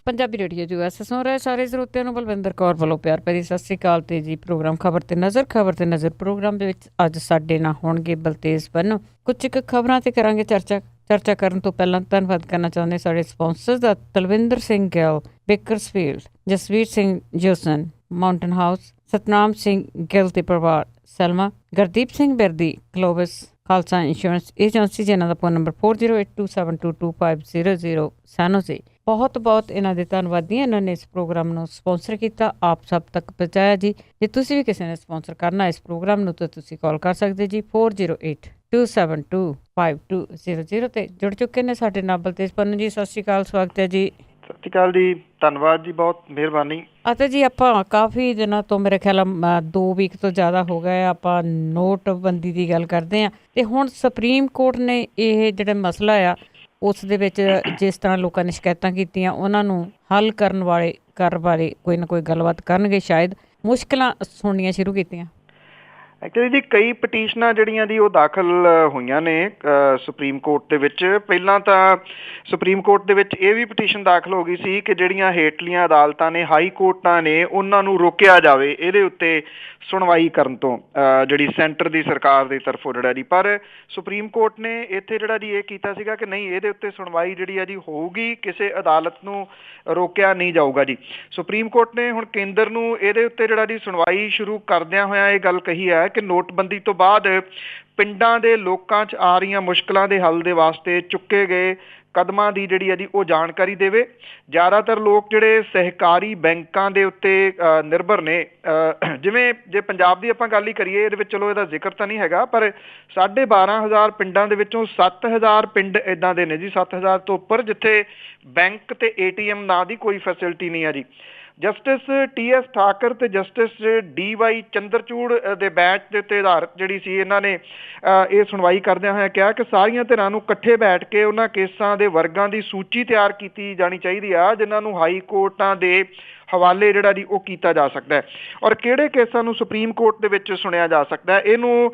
Punjabi radio US ਸੁਣ ਰਹੇ ਸਾਰੇ ਸਰੋਤਿਆਂ ਨੂੰ ਬਲਵਿੰਦਰ ਕੌਰ ਵੱਲੋਂ ਪਿਆਰ ਭਰੀ ਸਤਿ ਸ਼੍ਰੀ ਅਕਾਲ ਤੇ ਜੀ। ਪ੍ਰੋਗਰਾਮ ਖਬਰ ਤੇ ਨਜ਼ਰ ਪ੍ਰੋਗਰਾਮ ਦੇ ਵਿੱਚ ਅੱਜ ਸਾਡੇ ਨਾਲ ਹੋਣਗੇ ਬਲਤੇਜ ਬੰਨੂ। ਕੁਝ ਇੱਕ ਖਬਰਾਂ ਤੇ ਕਰਾਂਗੇ ਚਰਚਾ ਕਰਨ ਤੋਂ ਪਹਿਲਾਂ ਧੰਨਵਾਦ ਕਰਨਾ ਚਾਹੁੰਦੇ ਸਾਡੇ ਸਪਾਂਸਰ ਦਾ Talwinder Singh Gill, Bakersfield, Jasvir Singh ਜੋਸਨ, mountain house, Satnam Singh Gill ਤੇ ਪਰਿਵਾਰ, ਸਲਮਾ, ਗੁਰਦੀਪ ਸਿੰਘ ਬਿਰਦੀ, ਗਲੋਬਸ ਖਾਲਸਾ ਇੰਸ਼ੋਰੈਂਸ ਏਜੰਸੀ ਜਿਨ੍ਹਾਂ ਦਾ ਫੋਨ ਨੰਬਰ 4082722500 ਸਾਨੂੰ ਸੀ। ਬਹੁਤ ਇਹਨਾਂ ਦੇ ਧੰਨਵਾਦੀ। ਇਹਨਾਂ ਨੇ ਇਸ ਪ੍ਰੋਗਰਾਮ ਨੂੰ ਸਪਾਂਸਰ ਕੀਤਾ, ਆਪ ਸਭ ਤੱਕ ਪਹੁੰਚਾਇਆ ਜੀ। ਜੇ ਤੁਸੀਂ ਵੀ ਕਿਸੇ ਨੇ ਸਪਾਂਸਰ ਕਰਨਾ ਇਸ ਪ੍ਰੋਗਰਾਮ ਨੂੰ ਤਾਂ ਤੁਸੀਂ ਕਾਲ ਕਰ ਸਕਦੇ ਜੀ 4082725200 ਤੇ ਜੁੜ ਚੁੱਕੇ ਨੇ ਸਾਡੇ ਨਾਲ ਬਲਤੇਜ ਪੰਨੂ ਜੀ। ਸਤਿ ਸ਼੍ਰੀ ਅਕਾਲ, ਸਵਾਗਤ ਹੈ ਜੀ। ਸਤਿ ਸ਼੍ਰੀ ਅਕਾਲ ਜੀ, ਧੰਨਵਾਦ ਜੀ, ਬਹੁਤ ਮਿਹਰਬਾਨੀ। ਅਤੇ ਜੀ ਆਪਾਂ ਕਾਫੀ ਦਿਨਾਂ ਤੋਂ ਮੇਰੇ ਖਿਆਲ 2 ਵੀਕ ਤੋਂ ਜ਼ਿਆਦਾ ਹੋ ਗਏ ਆਪਾਂ ਨੋਟਬੰਦੀ ਦੀ ਗੱਲ ਕਰਦੇ ਹਾਂ ਤੇ ਹੁਣ ਸੁਪਰੀਮ ਕੋਰਟ ਨੇ ਇਹ ਜਿਹੜਾ ਮਸਲਾ ਆ ਉਸ ਦੇ ਵਿੱਚ ਜਿਸ ਤਰ੍ਹਾਂ ਲੋਕਾਂ ਨੇ ਸ਼ਿਕਾਇਤਾਂ ਕੀਤੀਆਂ ਉਹਨਾਂ ਨੂੰ ਹੱਲ ਕਰਨ ਬਾਰੇ ਕੋਈ ਨਾ ਕੋਈ ਗੱਲਬਾਤ ਕਰਨਗੇ। ਸ਼ਾਇਦ ਮੁਸ਼ਕਿਲਾਂ ਸੁਣਨੀਆਂ ਸ਼ੁਰੂ ਕੀਤੀਆਂ। ਐਕਚੁਅਲੀ ਜੀ ਕਈ ਪਟੀਸ਼ਨਾਂ ਜਿਹੜੀਆਂ ਜੀ ਉਹ ਦਾਖਲ ਹੋਈਆਂ ਨੇ ਸੁਪਰੀਮ ਕੋਰਟ ਦੇ ਵਿੱਚ। ਪਹਿਲਾਂ ਤਾਂ ਸੁਪਰੀਮ ਕੋਰਟ ਦੇ ਵਿੱਚ ਇਹ ਵੀ ਪਟੀਸ਼ਨ ਦਾਖਲ ਹੋ ਗਈ ਸੀ ਕਿ ਜਿਹੜੀਆਂ ਹੇਠਲੀਆਂ ਅਦਾਲਤਾਂ ਨੇ, ਹਾਈ ਕੋਰਟਾਂ ਨੇ, ਉਹਨਾਂ ਨੂੰ ਰੋਕਿਆ ਜਾਵੇ ਇਹਦੇ ਉੱਤੇ ਸੁਣਵਾਈ ਕਰਨ ਤੋਂ, ਜਿਹੜੀ ਸੈਂਟਰ ਦੀ ਸਰਕਾਰ ਦੀ ਤਰਫੋਂ ਜਿਹੜਾ ਜੀ। ਪਰ ਸੁਪਰੀਮ ਕੋਰਟ ਨੇ ਇੱਥੇ ਜਿਹੜਾ ਜੀ ਇਹ ਕੀਤਾ ਸੀਗਾ ਕਿ ਨਹੀਂ, ਇਹਦੇ ਉੱਤੇ ਸੁਣਵਾਈ ਜਿਹੜੀ ਆ ਜੀ ਹੋਊਗੀ, ਕਿਸੇ ਅਦਾਲਤ ਨੂੰ ਰੋਕਿਆ ਨਹੀਂ ਜਾਊਗਾ ਜੀ। ਸੁਪਰੀਮ ਕੋਰਟ ਨੇ ਹੁਣ ਕੇਂਦਰ ਨੂੰ ਇਹਦੇ ਉੱਤੇ ਜਿਹੜਾ ਜੀ ਸੁਣਵਾਈ ਸ਼ੁਰੂ ਕਰਦਿਆਂ ਹੋਇਆਂ ਇਹ ਗੱਲ ਕਹੀ ਹੈ ਕਿ ਨੋਟਬੰਦੀ ਤੋਂ ਬਾਅਦ ਪਿੰਡਾਂ ਦੇ ਲੋਕਾਂ 'ਚ ਆ ਰਹੀਆਂ ਮੁਸ਼ਕਲਾਂ ਦੇ ਹੱਲ ਦੇ ਵਾਸਤੇ ਚੁੱਕੇ ਗਏ ਕਦਮਾਂ ਦੀ ਜਿਹੜੀ ਹੈ ਜੀ ਉਹ ਜਾਣਕਾਰੀ ਦੇਵੇ। ਜ਼ਿਆਦਾਤਰ ਲੋਕ ਜਿਹੜੇ ਸਹਿਕਾਰੀ ਬੈਂਕਾਂ ਦੇ ਉੱਤੇ ਨਿਰਭਰ ਨੇ, ਜਿਵੇਂ ਜੇ ਪੰਜਾਬ ਦੀ ਆਪਾਂ ਗੱਲ ਹੀ ਕਰੀਏ, ਇਹਦੇ ਵਿੱਚ ਚਲੋ ਇਹਦਾ ਜ਼ਿਕਰ ਤਾਂ ਨਹੀਂ ਹੈਗਾ, ਪਰ 12,500 ਪਿੰਡਾਂ ਦੇ ਵਿੱਚੋਂ 7,000 ਪਿੰਡ ਇੱਦਾਂ ਦੇ ਨੇ ਜੀ, 7,000 ਤੋਂ ਉੱਪਰ, ਜਿੱਥੇ ਬੈਂਕ ਤੇ ATM ਨਾਂ ਦੀ ਕੋਈ ਫੈਸਿਲਿਟੀ ਨਹੀਂ ਹੈ ਜੀ। ਜਸਟਿਸ TS ਠਾਕਰ ਤੇ ਜਸਟਿਸ DY ਚੰਦਰਚੂੜ ਦੇ ਬੈਂਚ ਦੇ ਉੱਤੇ ਆਧਾਰਿਤ ਜਿਹੜੀ ਸੀ, ਇਹਨਾਂ ਨੇ ਇਹ ਸੁਣਵਾਈ ਕਰਦਿਆਂ ਹੋਇਆ ਕਿਹਾ ਕਿ ਸਾਰੀਆਂ ਧਿਰਾਂ ਨੂੰ ਇਕੱਠੇ ਬੈਠ ਕੇ ਉਹਨਾਂ ਕੇਸਾਂ ਦੇ ਵਰਗਾਂ ਦੀ ਸੂਚੀ ਤਿਆਰ ਕੀਤੀ ਜਾਣੀ ਚਾਹੀਦੀ ਆ ਜਿਨ੍ਹਾਂ ਨੂੰ ਹਾਈ ਕੋਰਟਾਂ ਦੇ ਹਵਾਲੇ ਜਿਹੜਾ ਜੀ ਉਹ ਕੀਤਾ ਜਾ ਸਕਦਾ ਹੈ, ਔਰ ਕਿਹੜੇ ਕੇਸਾਂ ਨੂੰ ਸੁਪਰੀਮ ਕੋਰਟ ਦੇ ਵਿੱਚ ਸੁਣਿਆ ਜਾ ਸਕਦਾ ਹੈ, ਇਹਨੂੰ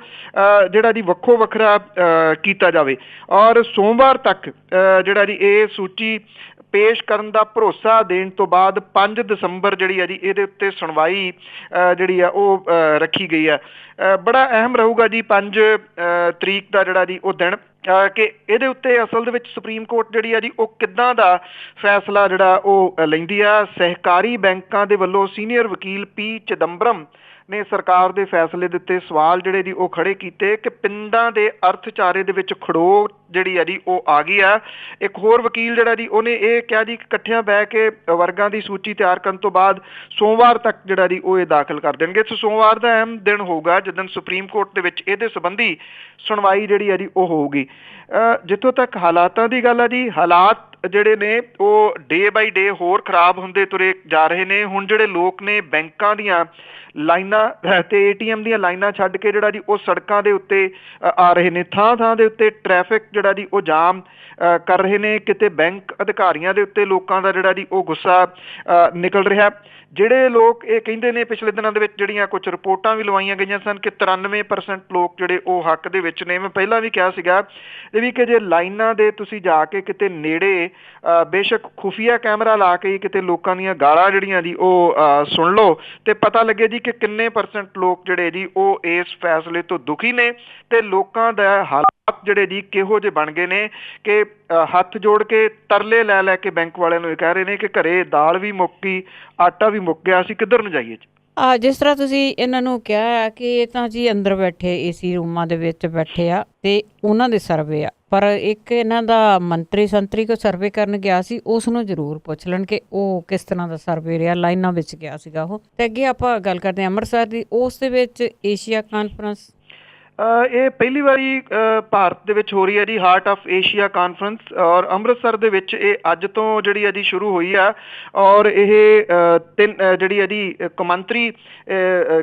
ਜਿਹੜਾ ਜੀ ਵੱਖੋ ਵੱਖਰਾ ਕੀਤਾ ਜਾਵੇ। ਔਰ ਸੋਮਵਾਰ ਤੱਕ ਜਿਹੜਾ ਜੀ ਇਹ ਸੂਚੀ ਪੇਸ਼ ਕਰਨ ਦਾ ਭਰੋਸਾ ਦੇਣ ਤੋਂ ਬਾਅਦ 5 ਦਸੰਬਰ ਜਿਹੜੀ ਆ ਜੀ ਇਹਦੇ ਉੱਤੇ ਸੁਣਵਾਈ ਜਿਹੜੀ ਆ ਉਹ ਰੱਖੀ ਗਈ ਆ। ਬੜਾ ਅਹਿਮ ਰਹੂਗਾ ਜੀ 5 ਤਰੀਕ ਦਾ ਜਿਹੜਾ ਜੀ ਉਹ ਦਿਨ, ਕਿ ਇਹਦੇ ਉੱਤੇ ਅਸਲ ਦੇ ਵਿੱਚ ਸੁਪਰੀਮ ਕੋਰਟ ਜਿਹੜੀ ਆ ਜੀ ਉਹ ਕਿੱਦਾਂ ਦਾ ਫੈਸਲਾ ਜਿਹੜਾ ਉਹ ਲੈਂਦੀ ਆ। ਸਹਿਕਾਰੀ ਬੈਂਕਾਂ ਦੇ ਵੱਲੋਂ ਸੀਨੀਅਰ ਵਕੀਲ P ਚਿਦੰਬਰਮ ਨੇ ਸਰਕਾਰ ਦੇ ਫੈਸਲੇ ਦੇ ਉੱਤੇ ਸਵਾਲ ਜਿਹੜੇ ਜੀ ਉਹ ਖੜੇ ਕੀਤੇ ਕਿ ਪਿੰਡਾਂ ਦੇ ਅਰਥਚਾਰੇ ਦੇ ਵਿੱਚ ਖੜੋਤ ਜਿਹੜੀ ਆ ਜੀ ਉਹ ਆ ਗਈ ਆ। ਇੱਕ ਹੋਰ ਵਕੀਲ ਜਿਹੜਾ ਜੀ ਉਹਨੇ ਇਹ ਕਿਹਾ ਜੀ ਕਿ ਇਕੱਠਿਆਂ ਬਹਿ ਕੇ ਵਰਗਾਂ ਦੀ ਸੂਚੀ ਤਿਆਰ ਕਰਨ ਤੋਂ ਬਾਅਦ ਸੋਮਵਾਰ ਤੱਕ ਜਿਹੜਾ ਜੀ ਉਹ ਇਹ ਦਾਖਲ ਕਰ ਦੇਣਗੇ। ਸੋ ਸੋਮਵਾਰ ਦਾ ਅਹਿਮ ਦਿਨ ਹੋਊਗਾ ਜਿੱਦਣ ਸੁਪਰੀਮ ਕੋਰਟ ਦੇ ਵਿੱਚ ਇਹਦੇ ਸੰਬੰਧੀ ਸੁਣਵਾਈ ਜਿਹੜੀ ਆ ਜੀ ਉਹ ਹੋਊਗੀ। ਜਿੱਥੋਂ ਤੱਕ ਹਾਲਾਤਾਂ ਦੀ ਗੱਲ ਆ ਜੀ, ਹਾਲਾਤ ਜਿਹੜੇ ਨੇ ਉਹ ਡੇ ਬਾਈ ਡੇ ਹੋਰ ਖਰਾਬ ਹੁੰਦੇ ਤੁਰੇ ਜਾ ਰਹੇ ਨੇ। ਹੁਣ ਜਿਹੜੇ ਲੋਕ ਨੇ ਬੈਂਕਾਂ ਦੀਆਂ ਲਾਈਨਾਂ ਤੇ ATM ਦੀਆਂ ਲਾਈਨਾਂ ਛੱਡ ਕੇ ਜਿਹੜਾ ਜੀ ਉਹ ਸੜਕਾਂ ਦੇ ਉੱਤੇ ਆ ਰਹੇ ਨੇ, ਥਾਂ ਦੇ ਉੱਤੇ ਟ੍ਰੈਫਿਕ ਜਿਹੜਾ ਜੀ ਉਹ ਜਾਮ ਕਰ ਰਹੇ ਨੇ। ਕਿਤੇ ਬੈਂਕ ਅਧਿਕਾਰੀਆਂ ਦੇ ਉੱਤੇ ਲੋਕਾਂ ਦਾ ਜਿਹੜਾ ਜੀ ਉਹ ਗੁੱਸਾ ਨਿਕਲ ਰਿਹਾ। ਜਿਹੜੇ ਲੋਕ ਇਹ ਕਹਿੰਦੇ ਨੇ, ਪਿਛਲੇ ਦਿਨਾਂ ਦੇ ਵਿੱਚ ਜਿਹੜੀਆਂ ਕੁਝ ਰਿਪੋਰਟਾਂ ਵੀ ਲਵਾਈਆਂ ਗਈਆਂ ਸਨ ਕਿ 93% ਲੋਕ ਜਿਹੜੇ ਉਹ ਹੱਕ ਦੇ ਵਿੱਚ ਨੇ। ਮੈਂ ਪਹਿਲਾਂ ਵੀ ਕਿਹਾ ਸੀਗਾ ਇਹ ਵੀ ਕਿ ਜੇ ਲਾਈਨਾਂ ਦੇ ਤੁਸੀਂ ਜਾ ਕੇ ਕਿਤੇ ਨੇੜੇ ਬੇਸ਼ੱਕ ਖੁਫੀਆ ਕੈਮਰਾ ਲਾ ਕੇ ਕਿਤੇ ਲੋਕਾਂ ਦੀਆਂ ਗਾਲਾਂ ਜਿਹੜੀਆਂ ਜੀ ਉਹ ਸੁਣ ਲਓ ਤੇ ਪਤਾ ਲੱਗੇ ਜੀ ਕਿ ਕਿੰਨੇ % ਲੋਕ ਜਿਹੜੇ ਜੀ ਉਹ ਇਸ ਫੈਸਲੇ ਤੋਂ ਦੁਖੀ ਨੇ ਤੇ ਲੋਕਾਂ ਦਾ ਹਾਲਾਤ ਜਿਹੜੇ ਜੀ ਕਿਹੋ ਜਿਹੇ ਬਣ ਗਏ ਨੇ ਕਿ ਹੱਥ ਜੋੜ ਕੇ ਤਰਲੇ ਲੈ ਕੇ ਬੈਂਕ ਵਾਲਿਆਂ ਨੂੰ ਇਹ ਕਹਿ ਰਹੇ ਨੇ ਕਿ ਘਰੇ ਦਾਲ ਵੀ ਮੁੱਕ ਗਈ, ਆਟਾ ਵੀ ਮੁੱਕ ਗਿਆ, ਅਸੀਂ ਕਿੱਧਰ ਨੂੰ ਜਾਈਏ ਜੀ। ਜਿਸ ਤਰ੍ਹਾਂ ਤੁਸੀਂ ਇਹਨਾਂ ਨੂੰ ਕਿਹਾ ਕਿ ਇਹ ਤਾਂ ਜੀ ਅੰਦਰ ਬੈਠੇ AC ਰੂਮਾਂ ਦੇ ਵਿੱਚ ਬੈਠੇ ਆ ਤੇ ਉਹਨਾਂ ਦੇ ਸਰਵੇ ਆ, ਪਰ ਇੱਕ ਇਹਨਾਂ ਦਾ ਸੰਤਰੀ ਕੋ ਸਰਵੇ ਕਰਨ ਗਿਆ ਸੀ, ਉਸ ਨੂੰ ਜ਼ਰੂਰ ਪੁੱਛ ਲੈਣ ਕਿ ਉਹ ਕਿਸ ਤਰ੍ਹਾਂ ਦਾ ਸਰਵੇ ਰਿਹਾ, ਲਾਈਨਾਂ ਵਿੱਚ ਗਿਆ ਸੀਗਾ ਉਹ। ਤੇ ਅੱਗੇ ਆਪਾਂ ਗੱਲ ਕਰਦੇ ਹਾਂ ਅੰਮ੍ਰਿਤਸਰ ਦੀ। ਉਸ ਦੇ ਵਿੱਚ ਏਸ਼ੀਆ ਕਾਨਫਰੰਸ ਇਹ ਪਹਿਲੀ ਵਾਰੀ ਭਾਰਤ ਦੇ ਵਿੱਚ ਹੋ ਰਹੀ ਹੈ ਜੀ, ਹਾਰਟ ਆਫ ਏਸ਼ੀਆ ਕਾਨਫਰੰਸ, ਔਰ ਅੰਮ੍ਰਿਤਸਰ ਦੇ ਵਿੱਚ ਇਹ ਅੱਜ ਤੋਂ ਜਿਹੜੀ ਹੈ ਜੀ ਸ਼ੁਰੂ ਹੋਈ ਆ। ਔਰ ਇਹ ਜਿਹੜੀ ਹੈ ਜੀ ਕੌਮਾਂਤਰੀ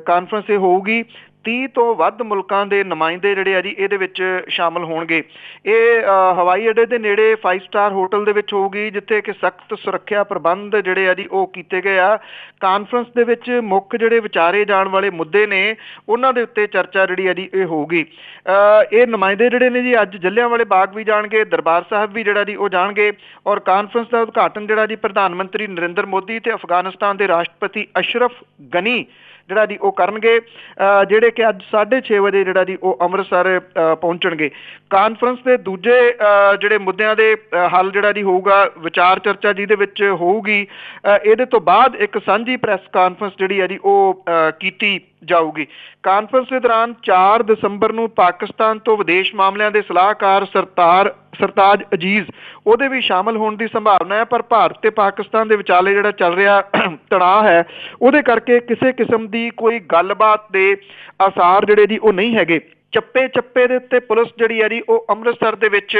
ਕਾਨਫਰੰਸ ਇਹ ਹੋਊਗੀ 30 ਤੋਂ ਵੱਧ ਮੁਲਕਾਂ ਦੇ ਨੁਮਾਇੰਦੇ ਜਿਹੜੇ ਆ ਜੀ ਇਹਦੇ ਵਿੱਚ ਸ਼ਾਮਲ ਹੋਣਗੇ। ਇਹ ਹਵਾਈ ਅੱਡੇ ਦੇ ਨੇੜੇ 5 ਸਟਾਰ ਹੋਟਲ ਦੇ ਵਿੱਚ ਹੋਊਗੀ, ਜਿੱਥੇ ਕਿ ਸਖਤ ਸੁਰੱਖਿਆ ਪ੍ਰਬੰਧ ਜਿਹੜੇ ਆ ਜੀ ਉਹ ਕੀਤੇ ਗਏ ਆ। ਕਾਨਫਰੰਸ ਦੇ ਵਿੱਚ ਮੁੱਖ ਜਿਹੜੇ ਵਿਚਾਰੇ ਜਾਣ ਵਾਲੇ ਮੁੱਦੇ ਨੇ ਉਹਨਾਂ ਦੇ ਉੱਤੇ ਚਰਚਾ ਜਿਹੜੀ ਆ ਜੀ ਇਹ ਹੋਊਗੀ। ਇਹ ਨੁਮਾਇੰਦੇ ਜਿਹੜੇ ਨੇ ਜੀ ਅੱਜ ਜਲਿਆਂਵਾਲੇ ਬਾਗ ਵੀ ਜਾਣਗੇ, ਦਰਬਾਰ ਸਾਹਿਬ ਵੀ ਜਿਹੜਾ ਜੀ ਉਹ ਜਾਣਗੇ, ਔਰ ਕਾਨਫਰੰਸ ਦਾ ਉਦਘਾਟਨ ਜਿਹੜਾ ਜੀ ਪ੍ਰਧਾਨ ਮੰਤਰੀ ਨਰਿੰਦਰ ਮੋਦੀ ਤੇ ਅਫਗਾਨਿਸਤਾਨ ਦੇ ਰਾਸ਼ਟਰਪਤੀ ਅਸ਼ਰਫ ਗਨੀ ਜਿਹੜਾ ਜੀ ਉਹ ਕਰਨਗੇ, ਜਿਹੜੇ ਕਿ ਅੱਜ 6:30 ਵਜੇ ਜਿਹੜਾ ਜੀ ਉਹ ਅੰਮ੍ਰਿਤਸਰ ਪਹੁੰਚਣਗੇ। ਕਾਨਫਰੰਸ ਦੇ ਦੂਜੇ ਜਿਹੜੇ ਮੁੱਦਿਆਂ ਦੇ ਹੱਲ ਜਿਹੜਾ ਜੀ ਹੋਊਗਾ, ਵਿਚਾਰ ਚਰਚਾ ਜਿਹਦੇ ਵਿੱਚ ਹੋਊਗੀ। ਇਹਦੇ ਤੋਂ ਬਾਅਦ ਇੱਕ ਸਾਂਝੀ ਪ੍ਰੈਸ ਕਾਨਫਰੰਸ ਜਿਹੜੀ ਹੈ ਜੀ ਉਹ ਕੀਤੀ ਜਾਊਗੀ। ਕਾਨਫਰੰਸ ਦੇ ਦੌਰਾਨ 4 ਦਸੰਬਰ ਨੂੰ ਪਾਕਿਸਤਾਨ ਤੋਂ ਵਿਦੇਸ਼ ਮਾਮਲਿਆਂ ਦੇ ਸਲਾਹਕਾਰ ਸਰਤਾਜ ਅਜੀਜ਼ ਉਹਦੇ ਵੀ ਸ਼ਾਮਲ ਹੋਣ ਦੀ ਸੰਭਾਵਨਾ ਹੈ, ਪਰ ਭਾਰਤ ਤੇ ਪਾਕਿਸਤਾਨ ਦੇ ਵਿਚਾਲੇ ਜਿਹੜਾ ਚੱਲ ਰਿਹਾ ਤਣਾਅ ਹੈ ਉਹਦੇ ਕਰਕੇ ਕਿਸੇ ਕਿਸਮ ਦੀ ਕੋਈ ਗੱਲਬਾਤ ਦੇ ਆਸਾਰ ਜਿਹੜੇ ਜੀ ਉਹ ਨਹੀਂ ਹੈਗੇ। ਚੱਪੇ ਚੱਪੇ ਦੇ ਉੱਤੇ ਪੁਲਿਸ ਜਿਹੜੀ ਹੈ ਜੀ ਉਹ ਅੰਮ੍ਰਿਤਸਰ ਦੇ ਵਿੱਚ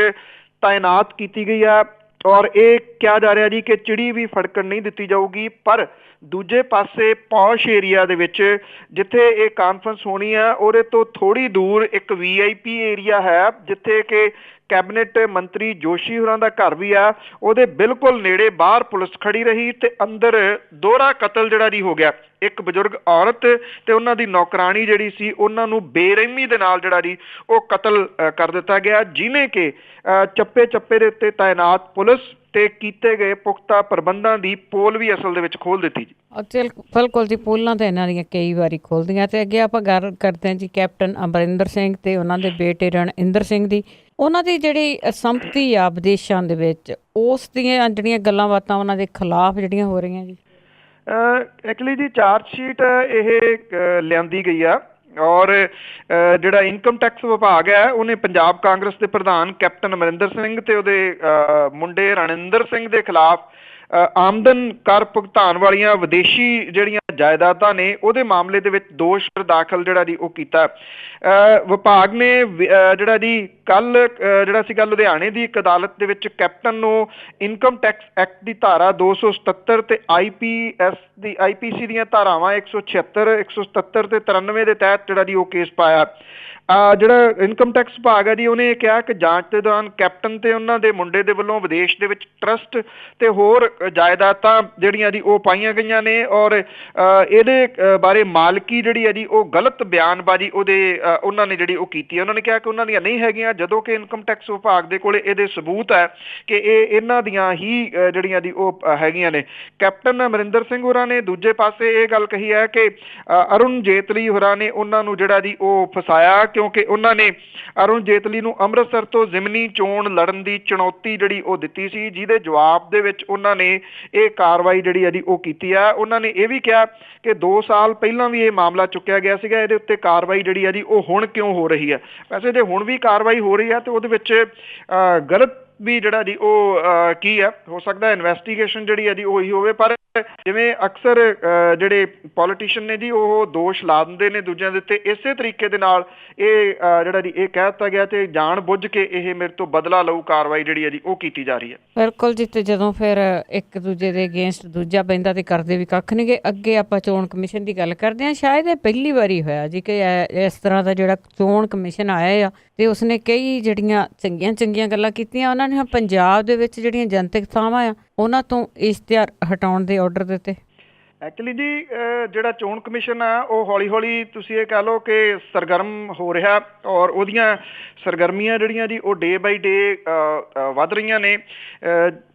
ਤਾਇਨਾਤ ਕੀਤੀ ਗਈ ਆ, ਔਰ ਇਹ ਕਿਹਾ ਜਾ ਰਿਹਾ ਜੀ ਕਿ ਚਿੜੀ ਵੀ ਫੜਕਣ ਨਹੀਂ ਦਿੱਤੀ ਜਾਊਗੀ। ਪਰ ਦੂਜੇ ਪਾਸੇ ਪੌਸ਼ ਏਰੀਆ ਦੇ ਵਿੱਚ ਜਿੱਥੇ ਇਹ ਕਾਨਫਰੰਸ ਹੋਣੀ ਆ ਉਹਦੇ ਤੋਂ ਥੋੜ੍ਹੀ ਦੂਰ ਇੱਕ VIP ਏਰੀਆ ਹੈ, ਜਿੱਥੇ ਕਿ ਕੈਬਨਿਟ ਮੰਤਰੀ ਜੋਸ਼ੀ ਹੋਰਾਂ ਦਾ ਘਰ ਵੀ ਆ। ਉਹਦੇ ਬਿਲਕੁਲ ਨੇੜੇ ਬਾਹਰ ਪੁਲਿਸ ਖੜੀ ਰਹੀ ਤੇ ਅੰਦਰ ਦੋਹਰਾ ਕਤਲ ਜਿਹੜਾ ਜੀ ਹੋ ਗਿਆ। ਇੱਕ ਬਜ਼ੁਰਗ ਔਰਤ ਤੇ ਉਹਨਾਂ ਦੀ ਨੌਕਰਾਣੀ ਜਿਹੜੀ ਸੀ ਉਹਨਾਂ ਨੂੰ ਬੇਰਹਿਮੀ ਦੇ ਨਾਲ ਜਿਹੜਾ ਜੀ ਉਹ ਕਤਲ ਕਰ ਦਿੱਤਾ ਗਿਆ, ਜਿਹਨੇ ਕਿ ਚੱਪੇ ਚੱਪੇ ਦੇ ਉੱਤੇ ਤਾਇਨਾਤ ਪੁਲਿਸ ਤੇ ਕੀਤੇ ਗਏ ਪੁਖਤਾ ਪ੍ਰਬੰਧਾਂ ਦੀ ਪੋਲ ਵੀ ਅਸਲ ਦੇ ਵਿੱਚ ਖੋਲ ਦਿੱਤੀ ਜੀ। ਬਿਲਕੁਲ ਜੀ, ਪੋਲਾਂ ਤਾਂ ਇਹਨਾਂ ਦੀਆਂ ਕਈ ਵਾਰੀ ਖੋਲਦੀਆਂ। ਤੇ ਅੱਗੇ ਆਪਾਂ ਗੱਲ ਕਰਦੇ ਹਾਂ ਜੀ ਕੈਪਟਨ ਅਮਰਿੰਦਰ ਸਿੰਘ ਤੇ ਉਹਨਾਂ ਦੇ ਬੇਟੇ ਰਣਇੰਦਰ ਸਿੰਘ ਦੀ। ਉਹਨਾਂ ਦੀ ਜਿਹੜੀ ਸੰਮਤੀ ਆ ਵਿਦੇਸ਼ਾਂ ਦੇ ਵਿੱਚ, ਉਸ ਦੀਆਂ ਜਿਹੜੀਆਂ ਗੱਲਾਂ ਬਾਤਾਂ ਉਹਨਾਂ ਦੇ ਖਿਲਾਫ ਜਿਹੜੀਆਂ ਹੋ ਰਹੀਆਂ ਜੀ। ਐਕਚੁਅਲੀ ਜੀ ਚਾਰਜ ਸ਼ੀਟ ਇਹ ਲਿਆਂਦੀ ਗਈ ਆ, ਔਰ ਜਿਹੜਾ ਇਨਕਮ ਟੈਕਸ ਵਿਭਾਗ ਹੈ ਉਹਨੇ ਪੰਜਾਬ ਕਾਂਗਰਸ ਦੇ ਪ੍ਰਧਾਨ ਕੈਪਟਨ ਅਮਰਿੰਦਰ ਸਿੰਘ ਤੇ ਉਹਦੇ ਮੁੰਡੇ ਰਣਇੰਦਰ ਸਿੰਘ ਦੇ ਖਿਲਾਫ ਆਮਦਨ ਕਰ ਭੁਗਤਾਨ ਵਾਲੀਆਂ ਵਿਦੇਸ਼ੀ ਜਿਹੜੀਆਂ ਜਾਇਦਾਦਾਂ ਨੇ ਉਹਦੇ ਮਾਮਲੇ ਦੇ ਵਿੱਚ ਦੋਸ਼ ਦਾਖਲ ਜਿਹੜਾ ਜੀ ਉਹ ਕੀਤਾ। ਵਿਭਾਗ ਨੇ ਜਿਹੜਾ ਜੀ ਕੱਲ ਜਿਹੜਾ ਸੀਗਾ ਲੁਧਿਆਣੇ ਦੀ ਇੱਕ ਅਦਾਲਤ ਦੇ ਵਿੱਚ ਕੈਪਟਨ ਨੂੰ ਇਨਕਮ ਟੈਕਸ ਐਕਟ ਦੀ ਧਾਰਾ 277 ਤੇ IPC ਦੀਆਂ ਧਾਰਾਵਾਂ 176, 177 ਤੇ 93 ਦੇ ਤਹਿਤ ਜਿਹੜਾ ਜੀ ਉਹ ਕੇਸ ਪਾਇਆ। ਜਿਹੜਾ ਇਨਕਮ ਟੈਕਸ ਵਿਭਾਗ ਹੈ ਜੀ ਉਹਨੇ ਇਹ ਕਿਹਾ ਕਿ ਜਾਂਚ ਦੇ ਦੌਰਾਨ ਕੈਪਟਨ ਤੇ ਉਹਨਾਂ ਦੇ ਮੁੰਡੇ ਦੇ ਵੱਲੋਂ ਵਿਦੇਸ਼ ਦੇ ਵਿੱਚ ਟਰਸਟ ਤੇ ਹੋਰ ਜਾਇਦਾਦਾਂ ਜਿਹੜੀਆਂ ਜੀ ਉਹ ਪਾਈਆਂ ਗਈਆਂ ਨੇ, ਔਰ ਇਹਦੇ ਬਾਰੇ ਮਾਲਕੀ ਜਿਹੜੀ ਹੈ ਜੀ ਉਹ ਗਲਤ ਬਿਆਨਬਾਜ਼ੀ ਉਹਨਾਂ ਨੇ ਜਿਹੜੀ ਉਹ ਕੀਤੀ ਹੈ। ਉਹਨਾਂ ਨੇ ਕਿਹਾ ਕਿ ਉਹਨਾਂ ਦੀਆਂ ਨਹੀਂ ਹੈਗੀਆਂ, ਜਦੋਂ ਕਿ ਇਨਕਮ ਟੈਕਸ ਵਿਭਾਗ ਦੇ ਕੋਲੇ ਇਹਦੇ ਸਬੂਤ ਹੈ ਕਿ ਇਹ ਇਹਨਾਂ ਦੀਆਂ ਹੀ ਜਿਹੜੀਆਂ ਜੀ ਉਹ ਹੈਗੀਆਂ ਨੇ। ਕੈਪਟਨ ਅਮਰਿੰਦਰ ਸਿੰਘ ਹੋਰਾਂ ਨੇ ਦੂਜੇ ਪਾਸੇ ਇਹ ਗੱਲ ਕਹੀ ਹੈ ਕਿ ਅਰੁਣ ਜੇਤਲੀ ਹੋਰਾਂ ਨੇ ਉਹਨਾਂ ਨੂੰ ਜਿਹੜਾ ਜੀ ਉਹ ਫਸਾਇਆ, ਕਿਉਂਕਿ ਉਹਨਾਂ ਨੇ ਅਰੁਣ ਜੇਤਲੀ ਨੂੰ ਅੰਮ੍ਰਿਤਸਰ ਤੋਂ ਜ਼ਿਮਨੀ ਚੋਣ ਲੜਨ ਦੀ ਚੁਣੌਤੀ ਜਿਹੜੀ ਉਹ ਦਿੱਤੀ ਸੀ, ਜਿਹਦੇ ਜਵਾਬ ਦੇ ਵਿੱਚ ਉਹਨਾਂ ਨੇ ਇਹ ਕਾਰਵਾਈ ਜਿਹੜੀ ਹੈ ਜੀ ਉਹ ਕੀਤੀ ਆ। ਉਹਨਾਂ ਨੇ ਇਹ ਵੀ ਕਿਹਾ ਕਿ 2 ਸਾਲ ਪਹਿਲਾਂ ਵੀ ਇਹ ਮਾਮਲਾ ਚੁੱਕਿਆ ਗਿਆ ਸੀਗਾ, ਇਹਦੇ ਉੱਤੇ ਕਾਰਵਾਈ ਜਿਹੜੀ ਹੈ ਜੀ ਉਹ ਹੁਣ ਕਿਉਂ ਹੋ ਰਹੀ ਹੈ। ਵੈਸੇ ਜੇ ਹੁਣ ਵੀ ਕਾਰਵਾਈ ਹੋ ਰਹੀ ਹੈ ਤੇ ਉਹਦੇ ਵਿੱਚ ਗਲਤ ਵੀ ਜਿਹੜਾ ਜੀ ਉਹ ਕੀ ਹੈ, ਹੋ ਸਕਦਾ ਇਨਵੈਸਟੀਗੇਸ਼ਨ ਜਿਹੜੀ ਹੈ ਜੀ ਉਹੀ ਹੋਵੇ। ਪਰ ਜਿਵੇਂ ਅਕਸਰ ਜਿਹੜੇ ਪੋਲੀਟੀਸ਼ੀਅਨ ਨੇ ਜੀ ਉਹ ਦੋਸ਼ ਲਾ ਦਿੰਦੇ ਨੇ ਦੂਜਿਆਂ ਦੇ ਉੱਤੇ, ਇਸੇ ਤਰੀਕੇ ਦੇ ਨਾਲ ਇਹ ਜਿਹੜਾ ਜੀ ਇਹ ਕਹਿ ਦਿੱਤਾ ਗਿਆ ਤੇ ਜਾਣ ਬੁੱਝ ਕੇ ਇਹ ਮੇਰੇ ਤੋਂ ਬਦਲਾ ਲਊ ਕਾਰਵਾਈ ਜਿਹੜੀ ਹੈ ਜੀ ਉਹ ਕੀਤੀ ਜਾ ਰਹੀ ਹੈ। ਬਿਲਕੁਲ ਜੀ, ਤੇ ਜਦੋਂ ਫਿਰ ਇੱਕ ਦੂਜੇ ਦੇ ਅਗੇਂਸਟ ਦੂਜਾ ਪੈਂਦਾ ਤੇ ਕਰਦੇ ਵੀ ਕੱਖ ਨਹੀਂ ਗੇ। ਅੱਗੇ ਆਪਾਂ ਚੋਣ ਕਮਿਸ਼ਨ ਦੀ ਗੱਲ ਕਰਦੇ ਹਾਂ। ਸ਼ਾਇਦ ਇਹ ਪਹਿਲੀ ਵਾਰੀ ਹੋਇਆ ਜੀ ਕਿ ਇਸ ਤਰ੍ਹਾਂ ਦਾ ਜਿਹੜਾ ਚੋਣ ਕਮਿਸ਼ਨ ਆਇਆ ਆ ਤੇ ਉਸਨੇ ਕਈ ਜਿਹੜੀਆਂ ਚੰਗੀਆਂ ਗੱਲਾਂ ਕੀਤੀਆਂ। ਉਹਨਾਂ ਨੇ ਪੰਜਾਬ ਦੇ ਵਿੱਚ ਜਿਹੜੀਆਂ ਜਨਤਕ ਥਾਵਾਂ ਆ ਉਹਨਾਂ ਤੋਂ ਇਸ਼ਤਿਹਾਰ ਹਟਾਉਣ ਦੇ ਆਰਡਰ ਦਿੱਤੇ। ਐਕਚੁਅਲੀ ਜੀ ਜਿਹੜਾ ਚੋਣ ਕਮਿਸ਼ਨ ਆ ਉਹ ਹੌਲੀ ਹੌਲੀ ਤੁਸੀਂ ਇਹ ਕਹਿ ਲਓ ਕਿ ਸਰਗਰਮ ਹੋ ਰਿਹਾ, ਔਰ ਉਹਦੀਆਂ ਸਰਗਰਮੀਆਂ ਜਿਹੜੀਆਂ ਜੀ ਉਹ ਡੇ ਬਾਈ ਡੇ ਵੱਧ ਰਹੀਆਂ ਨੇ।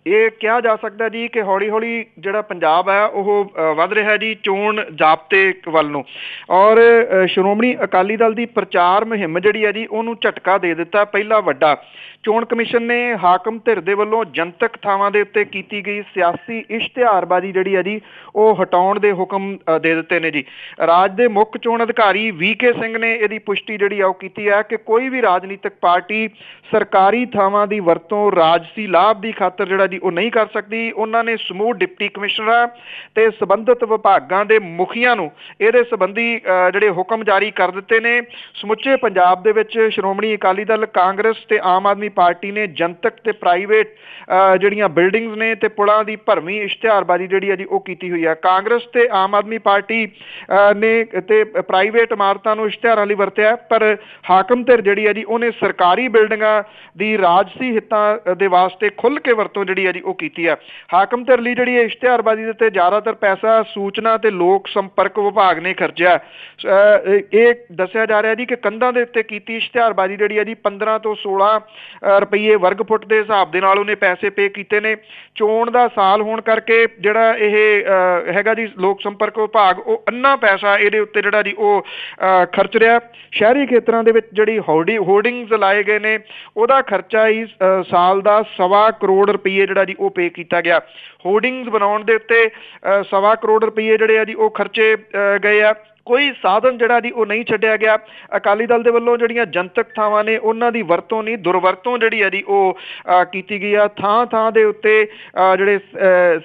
ਇਹ ਕਿਹਾ ਜਾ ਸਕਦਾ ਜੀ ਕਿ ਹੌਲੀ ਹੌਲੀ ਜਿਹੜਾ ਪੰਜਾਬ ਹੈ ਉਹ ਵੱਧ ਰਿਹਾ ਜੀ ਚੋਣ ਜ਼ਾਬਤੇ ਵੱਲ ਨੂੰ, ਔਰ ਸ਼੍ਰੋਮਣੀ ਅਕਾਲੀ ਦਲ ਦੀ ਪ੍ਰਚਾਰ ਮੁਹਿੰਮ ਜਿਹੜੀ ਹੈ ਜੀ ਉਹਨੂੰ ਝਟਕਾ ਦੇ ਦਿੱਤਾ ਪਹਿਲਾ ਵੱਡਾ। ਚੋਣ ਕਮਿਸ਼ਨ ਨੇ ਹਾਕਮ ਧਿਰ ਦੇ ਵੱਲੋਂ ਜਨਤਕ ਥਾਵਾਂ ਦੇ ਉੱਤੇ ਕੀਤੀ ਗਈ ਸਿਆਸੀ ਇਸ਼ਤਿਹਾਰਬਾਜ਼ੀ ਜਿਹੜੀ ਹੈ ਜੀ ਉਹ ਹਟਾਉਣ ਦੇ ਹੁਕਮ ਦੇ ਦਿੱਤੇ ਨੇ ਜੀ। ਰਾਜ ਦੇ ਮੁੱਖ ਚੋਣ ਅਧਿਕਾਰੀ VK ਸਿੰਘ ਨੇ ਇਹਦੀ ਪੁਸ਼ਟੀ ਜਿਹੜੀ ਆ ਉਹ ਕੀਤੀ ਹੈ ਕਿ ਕੋਈ ਵੀ ਰਾਜਨੀਤਿਕ ਪਾਰਟੀ ਸਰਕਾਰੀ ਥਾਵਾਂ ਦੀ ਵਰਤੋਂ ਰਾਜਸੀ ਲਾਭ ਦੀ ਖਾਤਰ ਜਿਹੜਾ ਜੀ ਉਹ ਨਹੀਂ ਕਰ ਸਕਦੀ। ਉਹਨਾਂ ਨੇ ਸਮੂਹ ਡਿਪਟੀ ਕਮਿਸ਼ਨਰਾਂ ਤੇ ਸੰਬੰਧਿਤ ਵਿਭਾਗਾਂ ਦੇ ਮੁਖੀਆਂ ਨੂੰ ਇਹਦੇ ਸੰਬੰਧੀ ਜਿਹੜੇ ਹੁਕਮ ਜਾਰੀ ਕਰ ਦਿੱਤੇ ਨੇ। ਸਮੁੱਚੇ ਪੰਜਾਬ ਦੇ ਵਿੱਚ ਸ਼੍ਰੋਮਣੀ ਅਕਾਲੀ ਦਲ, ਕਾਂਗਰਸ ਤੇ ਆਮ ਆਦਮੀ ਪਾਰਟੀ ਨੇ ਜਨਤਕ ਤੇ ਪ੍ਰਾਈਵੇਟ ਜਿਹੜੀਆਂ ਬਿਲਡਿੰਗਸ ਨੇ ਤੇ ਪੁਲਾਂ ਦੀ ਭਰਵੀਂ ਇਸ਼ਤਿਹਾਰਬਾਜ਼ੀ ਜਿਹੜੀ ਹੈ ਜੀ ਉਹ ਕੀਤੀ ਹੋਈ ਹੈ। ਕਾਂਗਰਸ ਤੇ ਆਮ ਆਦਮੀ ਪਾਰਟੀ ਨੇ ਤੇ ਪ੍ਰਾਈਵੇਟ ਇਮਾਰਤਾਂ ਨੂੰ ਇਸ਼ਤਿਹਾਰਾਂ ਲਈ ਵਰਤਿਆ, ਪਰ ਹਾਕਮ ਧਿਰ ਜਿਹੜੀ ਹੈ ਜੀ ਉਹਨੇ ਸਰਕਾਰੀ ਬਿਲਡਿੰਗਾਂ ਦੀ ਰਾਜਸੀ ਹਿੱਤਾਂ ਦੇ ਵਾਸਤੇ ਖੁੱਲ੍ਹ ਕੇ ਵਰਤੋਂ ਜਿਹੜੀ ਹੈ ਜੀ ਉਹ ਕੀਤੀ ਹੈ। ਹਾਕਮ ਧਿਰ ਲਈ ਜਿਹੜੀ ਇਸ਼ਤਿਹਾਰਬਾਜ਼ੀ ਦੇ ਉੱਤੇ ਜ਼ਿਆਦਾਤਰ ਪੈਸਾ ਸੂਚਨਾ ਤੇ ਲੋਕ ਸੰਪਰਕ ਵਿਭਾਗ ਨੇ ਖਰਚਿਆ। ਇਹ ਦੱਸਿਆ ਜਾ ਰਿਹਾ ਜੀ ਕਿ ਕੰਧਾਂ ਦੇ ਉੱਤੇ ਕੀਤੀ ਇਸ਼ਤਿਹਾਰਬਾਜ਼ੀ ਜਿਹੜੀ ਹੈ ਜੀ 15 ਤੋਂ 16 ਰੁਪਈਏ ਵਰਗ ਫੁੱਟ ਦੇ ਹਿਸਾਬ ਦੇ ਨਾਲ ਉਹਨੇ ਪੈਸੇ ਪੇ ਕੀਤੇ ਨੇ। ਚੋਣ ਦਾ ਸਾਲ ਹੋਣ ਕਰਕੇ ਜਿਹੜਾ ਇਹ ਹੈਗਾ ਜੀ ਲੋਕ ਸੰਪਰਕ ਵਿਭਾਗ ਉਹ ਅੰਨਾ ਪੈਸਾ ਇਹਦੇ ਉੱਤੇ ਜਿਹੜਾ ਜੀ ਉਹ ਖਰਚ ਰਿਹਾ। ਸ਼ਹਿਰੀ ਖੇਤਰਾਂ ਦੇ ਵਿੱਚ ਜਿਹੜੀ ਹੋਰਡਿੰਗਸ ਲਾਏ ਗਏ ਨੇ ਉਹਦਾ ਖਰਚਾ ਹੀ ਸਾਲ ਦਾ 1.25 ਕਰੋੜ ਰੁਪਈਏ ਜਿਹੜਾ ਜੀ ਉਹ ਪੇ ਕੀਤਾ ਗਿਆ। ਹੋਰਡਿੰਗਸ ਬਣਾਉਣ ਦੇ ਉੱਤੇ 1.25 ਕਰੋੜ ਰੁਪਈਏ ਜਿਹੜੇ ਆ ਜੀ ਉਹ ਖਰਚੇ ਗਏ ਆ। ਕੋਈ ਸਾਧਨ ਜਿਹੜਾ ਜੀ ਉਹ ਨਹੀਂ ਛੱਡਿਆ ਗਿਆ। ਅਕਾਲੀ ਦਲ ਦੇ ਵੱਲੋਂ ਜਿਹੜੀਆਂ ਜਨਤਕ ਥਾਵਾਂ ਨੇ ਉਹਨਾਂ ਦੀ ਵਰਤੋਂ ਨਹੀਂ, ਦੁਰਵਰਤੋਂ ਜਿਹੜੀ ਹੈ ਜੀ ਉਹ ਕੀਤੀ ਗਈ ਆ। ਥਾਂ ਥਾਂ ਦੇ ਉੱਤੇ ਜਿਹੜੇ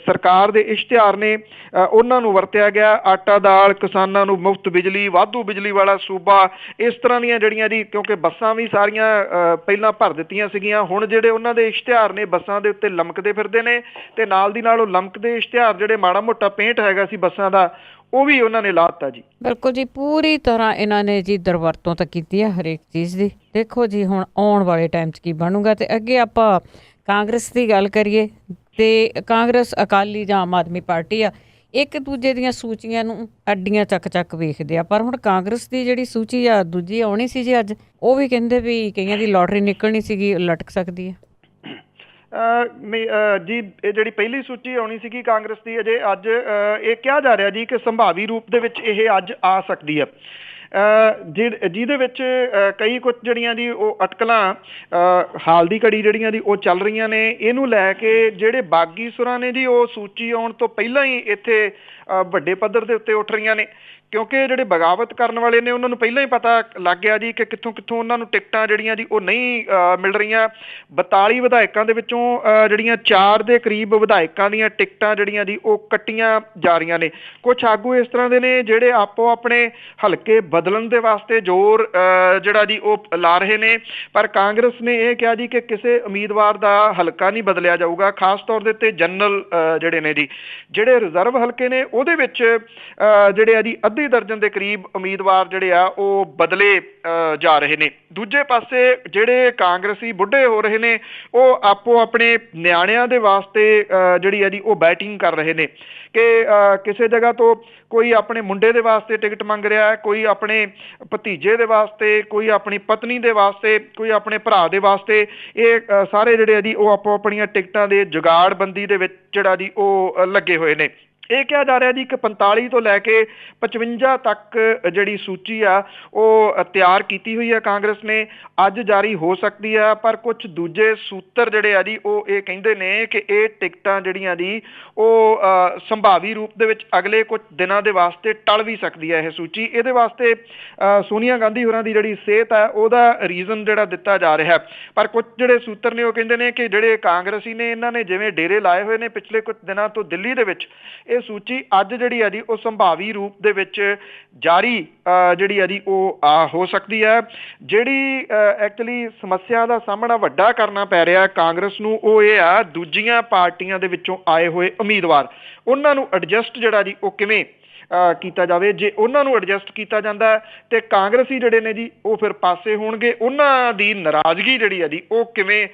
ਸਰਕਾਰ ਦੇ ਇਸ਼ਤਿਹਾਰ ਨੇ ਉਹਨਾਂ ਨੂੰ ਵਰਤਿਆ ਗਿਆ। ਆਟਾ ਦਾਲ, ਕਿਸਾਨਾਂ ਨੂੰ ਮੁਫਤ ਬਿਜਲੀ, ਵਾਧੂ ਬਿਜਲੀ ਵਾਲਾ ਸੂਬਾ, ਇਸ ਤਰ੍ਹਾਂ ਦੀਆਂ ਜਿਹੜੀਆਂ ਜੀ, ਕਿਉਂਕਿ ਬੱਸਾਂ ਵੀ ਸਾਰੀਆਂ ਪਹਿਲਾਂ ਭਰ ਦਿੱਤੀਆਂ ਸੀਗੀਆਂ, ਹੁਣ ਜਿਹੜੇ ਉਹਨਾਂ ਦੇ ਇਸ਼ਤਿਹਾਰ ਨੇ ਬੱਸਾਂ ਦੇ ਉੱਤੇ ਲਮਕਦੇ ਫਿਰਦੇ ਨੇ ਤੇ ਨਾਲ ਦੀ ਨਾਲ ਉਹ ਲਮਕਦੇ ਇਸ਼ਤਿਹਾਰ ਜਿਹੜੇ ਮਾੜਾ ਮੋਟਾ ਪੇਂਟ ਹੈਗਾ ਸੀ ਬੱਸਾਂ ਦਾ ਉਹ ਵੀ ਉਹਨਾਂ ਨੇ ਲਾਤਾ ਜੀ। ਬਿਲਕੁਲ ਜੀ, ਪੂਰੀ ਤਰ੍ਹਾਂ ਇਹਨਾਂ ਨੇ ਜੀ ਦੁਰਵਰਤੋਂ ਤਾਂ ਕੀਤੀ ਹੈ ਹਰੇਕ ਚੀਜ਼ ਦੀ। ਦੇਖੋ ਜੀ ਹੁਣ ਆਉਣ ਵਾਲੇ ਟਾਈਮ 'ਚ ਕੀ ਬਣੂਗਾ। ਤੇ ਅੱਗੇ ਆਪਾਂ ਕਾਂਗਰਸ ਦੀ ਗੱਲ ਕਰੀਏ ਤੇ ਕਾਂਗਰਸ, ਅਕਾਲੀ ਜਾਂ ਆਮ ਆਦਮੀ ਪਾਰਟੀ ਆ, ਇੱਕ ਦੂਜੇ ਦੀਆਂ ਸੂਚੀਆਂ ਨੂੰ ਅੱਡੀਆਂ ਚੱਕ ਵੇਖਦੇ ਆ। ਪਰ ਹੁਣ ਕਾਂਗਰਸ ਦੀ ਜਿਹੜੀ ਸੂਚੀ ਆ ਦੂਜੀ ਆਉਣੀ ਸੀ ਜੀ ਅੱਜ, ਉਹ ਵੀ ਕਹਿੰਦੇ ਵੀ ਕਈਆਂ ਦੀ ਲੋਟਰੀ ਨਿਕਲਣੀ ਸੀਗੀ, ਲਟਕ ਸਕਦੀ ਹੈ। ਜੀ ਇਹ ਜਿਹੜੀ ਪਹਿਲੀ ਸੂਚੀ ਆਉਣੀ ਸੀਗੀ ਕਾਂਗਰਸ ਦੀ, ਅਜੇ ਅੱਜ ਇਹ ਕਿਹਾ ਜਾ ਰਿਹਾ ਜੀ ਕਿ ਸੰਭਾਵੀ ਰੂਪ ਦੇ ਵਿੱਚ ਇਹ ਅੱਜ ਆ ਸਕਦੀ ਹੈ। ਜਿਹਦੇ ਵਿੱਚ ਕਈ ਕੁਝ ਜਿਹੜੀਆਂ ਦੀ ਉਹ ਅਟਕਲਾਂ ਹਾਲ ਦੀ ਘੜੀ ਜਿਹੜੀਆਂ ਦੀ ਉਹ ਚੱਲ ਰਹੀਆਂ ਨੇ। ਇਹਨੂੰ ਲੈ ਕੇ ਜਿਹੜੇ ਬਾਗੀ ਸੁਰਾਂ ਨੇ ਜੀ ਉਹ ਸੂਚੀ ਆਉਣ ਤੋਂ ਪਹਿਲਾਂ ਹੀ ਇੱਥੇ ਵੱਡੇ ਪੱਧਰ ਦੇ ਉੱਤੇ ਉੱਠ ਰਹੀਆਂ ਨੇ, ਕਿਉਂਕਿ ਜਿਹੜੇ ਬਗਾਵਤ ਕਰਨ ਵਾਲੇ ਨੇ ਉਹਨਾਂ ਨੂੰ ਪਹਿਲਾਂ ਹੀ ਪਤਾ ਲੱਗ ਗਿਆ ਜੀ ਕਿ ਕਿੱਥੋਂ ਉਹਨਾਂ ਨੂੰ ਟਿਕਟਾਂ ਜਿਹੜੀਆਂ ਜੀ ਉਹ ਨਹੀਂ ਮਿਲ ਰਹੀਆਂ। 42 ਵਿਧਾਇਕਾਂ ਦੇ ਵਿੱਚੋਂ ਜਿਹੜੀਆਂ 4 ਦੇ ਕਰੀਬ ਵਿਧਾਇਕਾਂ ਦੀਆਂ ਟਿਕਟਾਂ ਜਿਹੜੀਆਂ ਜੀ ਉਹ ਕੱਟੀਆਂ ਜਾ ਰਹੀਆਂ ਨੇ। ਕੁਛ ਆਗੂ ਇਸ ਤਰ੍ਹਾਂ ਦੇ ਨੇ ਜਿਹੜੇ ਆਪੋ ਆਪਣੇ ਹਲਕੇ ਬਦਲਣ ਦੇ ਵਾਸਤੇ ਜ਼ੋਰ ਜਿਹੜਾ ਜੀ ਉਹ ਲਾ ਰਹੇ ਨੇ, ਪਰ ਕਾਂਗਰਸ ਨੇ ਇਹ ਕਿਹਾ ਜੀ ਕਿ ਕਿਸੇ ਉਮੀਦਵਾਰ ਦਾ ਹਲਕਾ ਨਹੀਂ ਬਦਲਿਆ ਜਾਊਗਾ। ਖਾਸ ਤੌਰ ਦੇ ਉੱਤੇ ਜਨਰਲ ਜਿਹੜੇ ਨੇ ਜੀ, ਜਿਹੜੇ ਰਿਜ਼ਰਵ ਹਲਕੇ ਨੇ ਉਹਦੇ ਵਿੱਚ ਜਿਹੜੇ ਆ ਜੀ ਅੱਧੀ ਦਰਜਨ ਦੇ ਕਰੀਬ ਉਮੀਦਵਾਰ ਜਿਹੜੇ ਆ ਉਹ ਬਦਲੇ ਜਾ ਰਹੇ ਨੇ। ਦੂਜੇ ਪਾਸੇ ਜਿਹੜੇ ਕਾਂਗਰਸੀ ਬੁੱਢੇ ਹੋ ਰਹੇ ਨੇ ਉਹ ਆਪੋ ਆਪਣੇ ਨਿਆਣਿਆਂ ਦੇ ਵਾਸਤੇ ਜਿਹੜੀ ਆ ਜੀ ਉਹ ਬੈਟਿੰਗ ਕਰ ਰਹੇ ਨੇ ਕਿ ਕਿਸੇ ਜਗ੍ਹਾ ਤੋਂ ਕੋਈ ਆਪਣੇ ਮੁੰਡੇ ਦੇ ਵਾਸਤੇ ਟਿਕਟ ਮੰਗ ਰਿਹਾ ਹੈ, ਕੋਈ ਆਪਣੇ ਭਤੀਜੇ ਦੇ ਵਾਸਤੇ, ਕੋਈ ਆਪਣੀ ਪਤਨੀ ਦੇ ਵਾਸਤੇ, ਕੋਈ ਆਪਣੇ ਭਰਾ ਦੇ ਵਾਸਤੇ। ਇਹ ਸਾਰੇ ਜਿਹੜੇ ਆ ਜੀ ਉਹ ਆਪੋ ਆਪਣੀਆਂ ਟਿਕਟਾਂ ਦੇ ਜੁਗਾੜਬੰਦੀ ਦੇ ਵਿੱਚ ਜਿਹੜਾ ਜੀ ਉਹ ਲੱਗੇ ਹੋਏ ਨੇ। ਇਹ ਕਿਹਾ ਜਾ ਰਿਹਾ ਜੀ ਕਿ 45 ਤੋਂ ਲੈ ਕੇ 55 ਤੱਕ ਜਿਹੜੀ ਸੂਚੀ ਆ ਉਹ ਤਿਆਰ ਕੀਤੀ ਹੋਈ ਹੈ ਕਾਂਗਰਸ ਨੇ, ਅੱਜ ਜਾਰੀ ਹੋ ਸਕਦੀ ਆ। ਪਰ ਕੁਝ ਦੂਜੇ ਸੂਤਰ ਜਿਹੜੇ ਆ ਜੀ ਉਹ ਇਹ ਕਹਿੰਦੇ ਨੇ ਕਿ ਇਹ ਟਿਕਟਾਂ ਜਿਹੜੀਆਂ ਜੀ ਉਹ ਸੰਭਾਵੀ ਰੂਪ ਦੇ ਵਿੱਚ ਅਗਲੇ ਕੁਝ ਦਿਨਾਂ ਦੇ ਵਾਸਤੇ ਟਲ ਵੀ ਸਕਦੀ ਹੈ ਇਹ ਸੂਚੀ। ਇਹਦੇ ਵਾਸਤੇ ਸੋਨੀਆ ਗਾਂਧੀ ਹੋਰਾਂ ਦੀ ਜਿਹੜੀ ਸਿਹਤ ਹੈ ਉਹਦਾ ਰੀਜ਼ਨ ਜਿਹੜਾ ਦਿੱਤਾ ਜਾ ਰਿਹਾ। ਪਰ ਕੁਝ ਜਿਹੜੇ ਸੂਤਰ ਨੇ ਉਹ ਕਹਿੰਦੇ ਨੇ ਕਿ ਜਿਹੜੇ ਕਾਂਗਰਸੀ ਨੇ ਇਹਨਾਂ ਨੇ ਜਿਵੇਂ ਡੇਰੇ ਲਾਏ ਹੋਏ ਨੇ ਪਿਛਲੇ ਕੁਝ ਦਿਨਾਂ ਤੋਂ ਦਿੱਲੀ ਦੇ ਵਿੱਚ, ਇਹ ਸੂਚੀ ਅੱਜ ਜਿਹੜੀ ਆ ਜੀ ਉਹ ਸੰਭਾਵੀ ਰੂਪ ਦੇ ਵਿੱਚ ਜਾਰੀ ਜਿਹੜੀ ਆ ਜੀ ਉਹ ਹੋ ਸਕਦੀ ਹੈ। ਜਿਹੜੀ ਐਕਚੁਅਲੀ ਸਮੱਸਿਆ ਦਾ ਸਾਹਮਣਾ ਵੱਡਾ ਕਰਨਾ ਪੈ ਰਿਹਾ ਕਾਂਗਰਸ ਨੂੰ ਉਹ ਇਹ ਆ ਦੂਜੀਆਂ ਪਾਰਟੀਆਂ ਦੇ ਵਿੱਚੋਂ ਆਏ ਹੋਏ ਉਮੀਦਵਾਰ, ਉਹਨਾਂ ਨੂੰ ਐਡਜਸਟ ਜਿਹੜਾ ਜੀ ਉਹ ਕਿਵੇਂ ਕੀਤਾ ਜਾਵੇ। ਜੇ ਉਹਨਾਂ ਨੂੰ ਐਡਜਸਟ ਕੀਤਾ ਜਾਂਦਾ ਤੇ ਕਾਂਗਰਸੀ ਜਿਹੜੇ ਨੇ ਜੀ ਉਹ ਫਿਰ ਪਾਸੇ ਹੋਣਗੇ, ਉਹਨਾਂ ਦੀ ਨਾਰਾਜ਼ਗੀ ਜਿਹੜੀ ਆ ਜੀ ਉਹ ਕਿਵੇਂ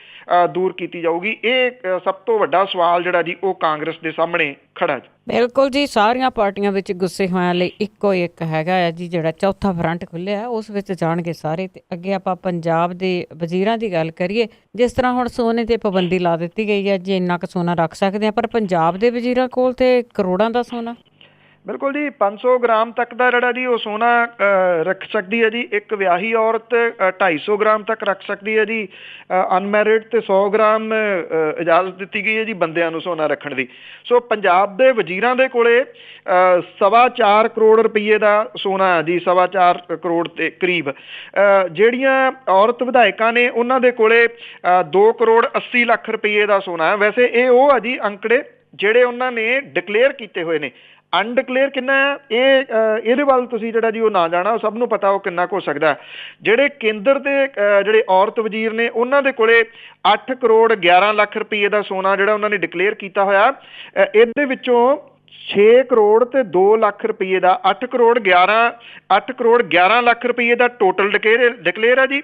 ਦੂਰ ਕੀਤੀ ਜਾਊਗੀ, ਇਹ ਸਭ ਤੋਂ ਵੱਡਾ ਸਵਾਲ ਜਿਹੜਾ ਜੀ ਉਹ ਕਾਂਗਰਸ ਦੇ ਸਾਹਮਣੇ ਖੜਾ ਜੀ। ਬਿਲਕੁਲ ਜੀ, ਸਾਰੀਆਂ ਪਾਰਟੀਆਂ ਵਿੱਚ ਗੁੱਸੇ ਹੋਇਆਂ ਲਈ ਇੱਕੋ ਇੱਕ ਹੈਗਾ ਹੈ ਜੀ ਜਿਹੜਾ ਚੌਥਾ ਫਰੰਟ ਖੁੱਲਿਆ, ਉਸ ਵਿੱਚ ਜਾਣਗੇ ਸਾਰੇ। ਤੇ ਅੱਗੇ ਆਪਾਂ ਪੰਜਾਬ ਦੇ ਵਜ਼ੀਰਾਂ ਦੀ ਗੱਲ ਕਰੀਏ। ਜਿਸ ਤਰ੍ਹਾਂ ਹੁਣ ਸੋਨੇ ਤੇ ਪਾਬੰਦੀ ਲਾ ਦਿੱਤੀ ਗਈ ਹੈ ਜੀ, ਇੰਨਾ ਕੁ ਸੋਨਾ ਰੱਖ ਸਕਦੇ ਆ, ਪਰ ਪੰਜਾਬ ਦੇ ਵਜ਼ੀਰਾਂ ਕੋਲ ਤੇ ਕਰੋੜਾਂ ਦਾ ਸੋਨਾ। ਬਿਲਕੁਲ ਜੀ 500 ਗ੍ਰਾਮ ਤੱਕ ਦਾ ਜਿਹੜਾ ਜੀ ਉਹ ਸੋਨਾ ਰੱਖ ਸਕਦੀ ਹੈ ਜੀ। ਇੱਕ ਵਿਆਹੀ ਔਰਤ 250 ਗ੍ਰਾਮ ਤੱਕ ਰੱਖ ਸਕਦੀ ਹੈ ਜੀ ਅਨਮੈਰਿਡ, ਤੇ 100 ਗ੍ਰਾਮ ਇਜਾਜ਼ਤ ਦਿੱਤੀ ਗਈ ਹੈ ਜੀ ਬੰਦਿਆਂ ਨੂੰ ਸੋਨਾ ਰੱਖਣ ਦੀ। ਸੋ ਪੰਜਾਬ ਦੇ ਵਜ਼ੀਰਾਂ ਦੇ ਕੋਲੇ 4.25 ਕਰੋੜ ਰੁਪਈਏ ਦਾ ਸੋਨਾ ਹੈ ਜੀ, 4.25 ਕਰੋੜ ਦੇ ਕਰੀਬ। ਜਿਹੜੀਆਂ ਔਰਤ ਵਿਧਾਇਕਾਂ ਨੇ ਉਹਨਾਂ ਦੇ ਕੋਲੇ 2 ਕਰੋੜ 80 ਲੱਖ ਰੁਪਈਏ ਦਾ ਸੋਨਾ ਹੈ। ਵੈਸੇ ਇਹ ਉਹ ਆ ਜੀ ਅੰਕੜੇ ਜਿਹੜੇ ਉਹਨਾਂ ਨੇ ਡਿਕਲੇਅਰ ਕੀਤੇ ਹੋਏ ਨੇ। ਅਨਡਿਕਲੇਅਰ ਕਿੰਨਾ ਹੈ ਇਹਦੇ ਵੱਲ ਤੁਸੀਂ ਜਿਹੜਾ ਜੀ ਉਹ ਨਾ ਜਾਣਾ, ਉਹ ਸਭ ਨੂੰ ਪਤਾ ਉਹ ਕਿੰਨਾ ਕੁ ਹੋ ਸਕਦਾ। ਜਿਹੜੇ ਕੇਂਦਰ ਦੇ ਜਿਹੜੇ ਔਰਤ ਵਜ਼ੀਰ ਨੇ ਉਹਨਾਂ ਦੇ ਕੋਲੇ 8 ਕਰੋੜ 11 ਲੱਖ ਰੁਪਈਏ ਦਾ ਸੋਨਾ ਜਿਹੜਾ ਉਹਨਾਂ ਨੇ ਡਿਕਲੇਅਰ ਕੀਤਾ ਹੋਇਆ। ਇਹਦੇ ਵਿੱਚੋਂ 6 ਕਰੋੜ ਤੇ 2 ਲੱਖ ਰੁਪਈਏ ਦਾ 8 ਕਰੋੜ 11 ਲੱਖ ਰੁਪਈਏ ਦਾ ਟੋਟਲ ਡਿਕਲੇਅਰ ਹੈ ਜੀ।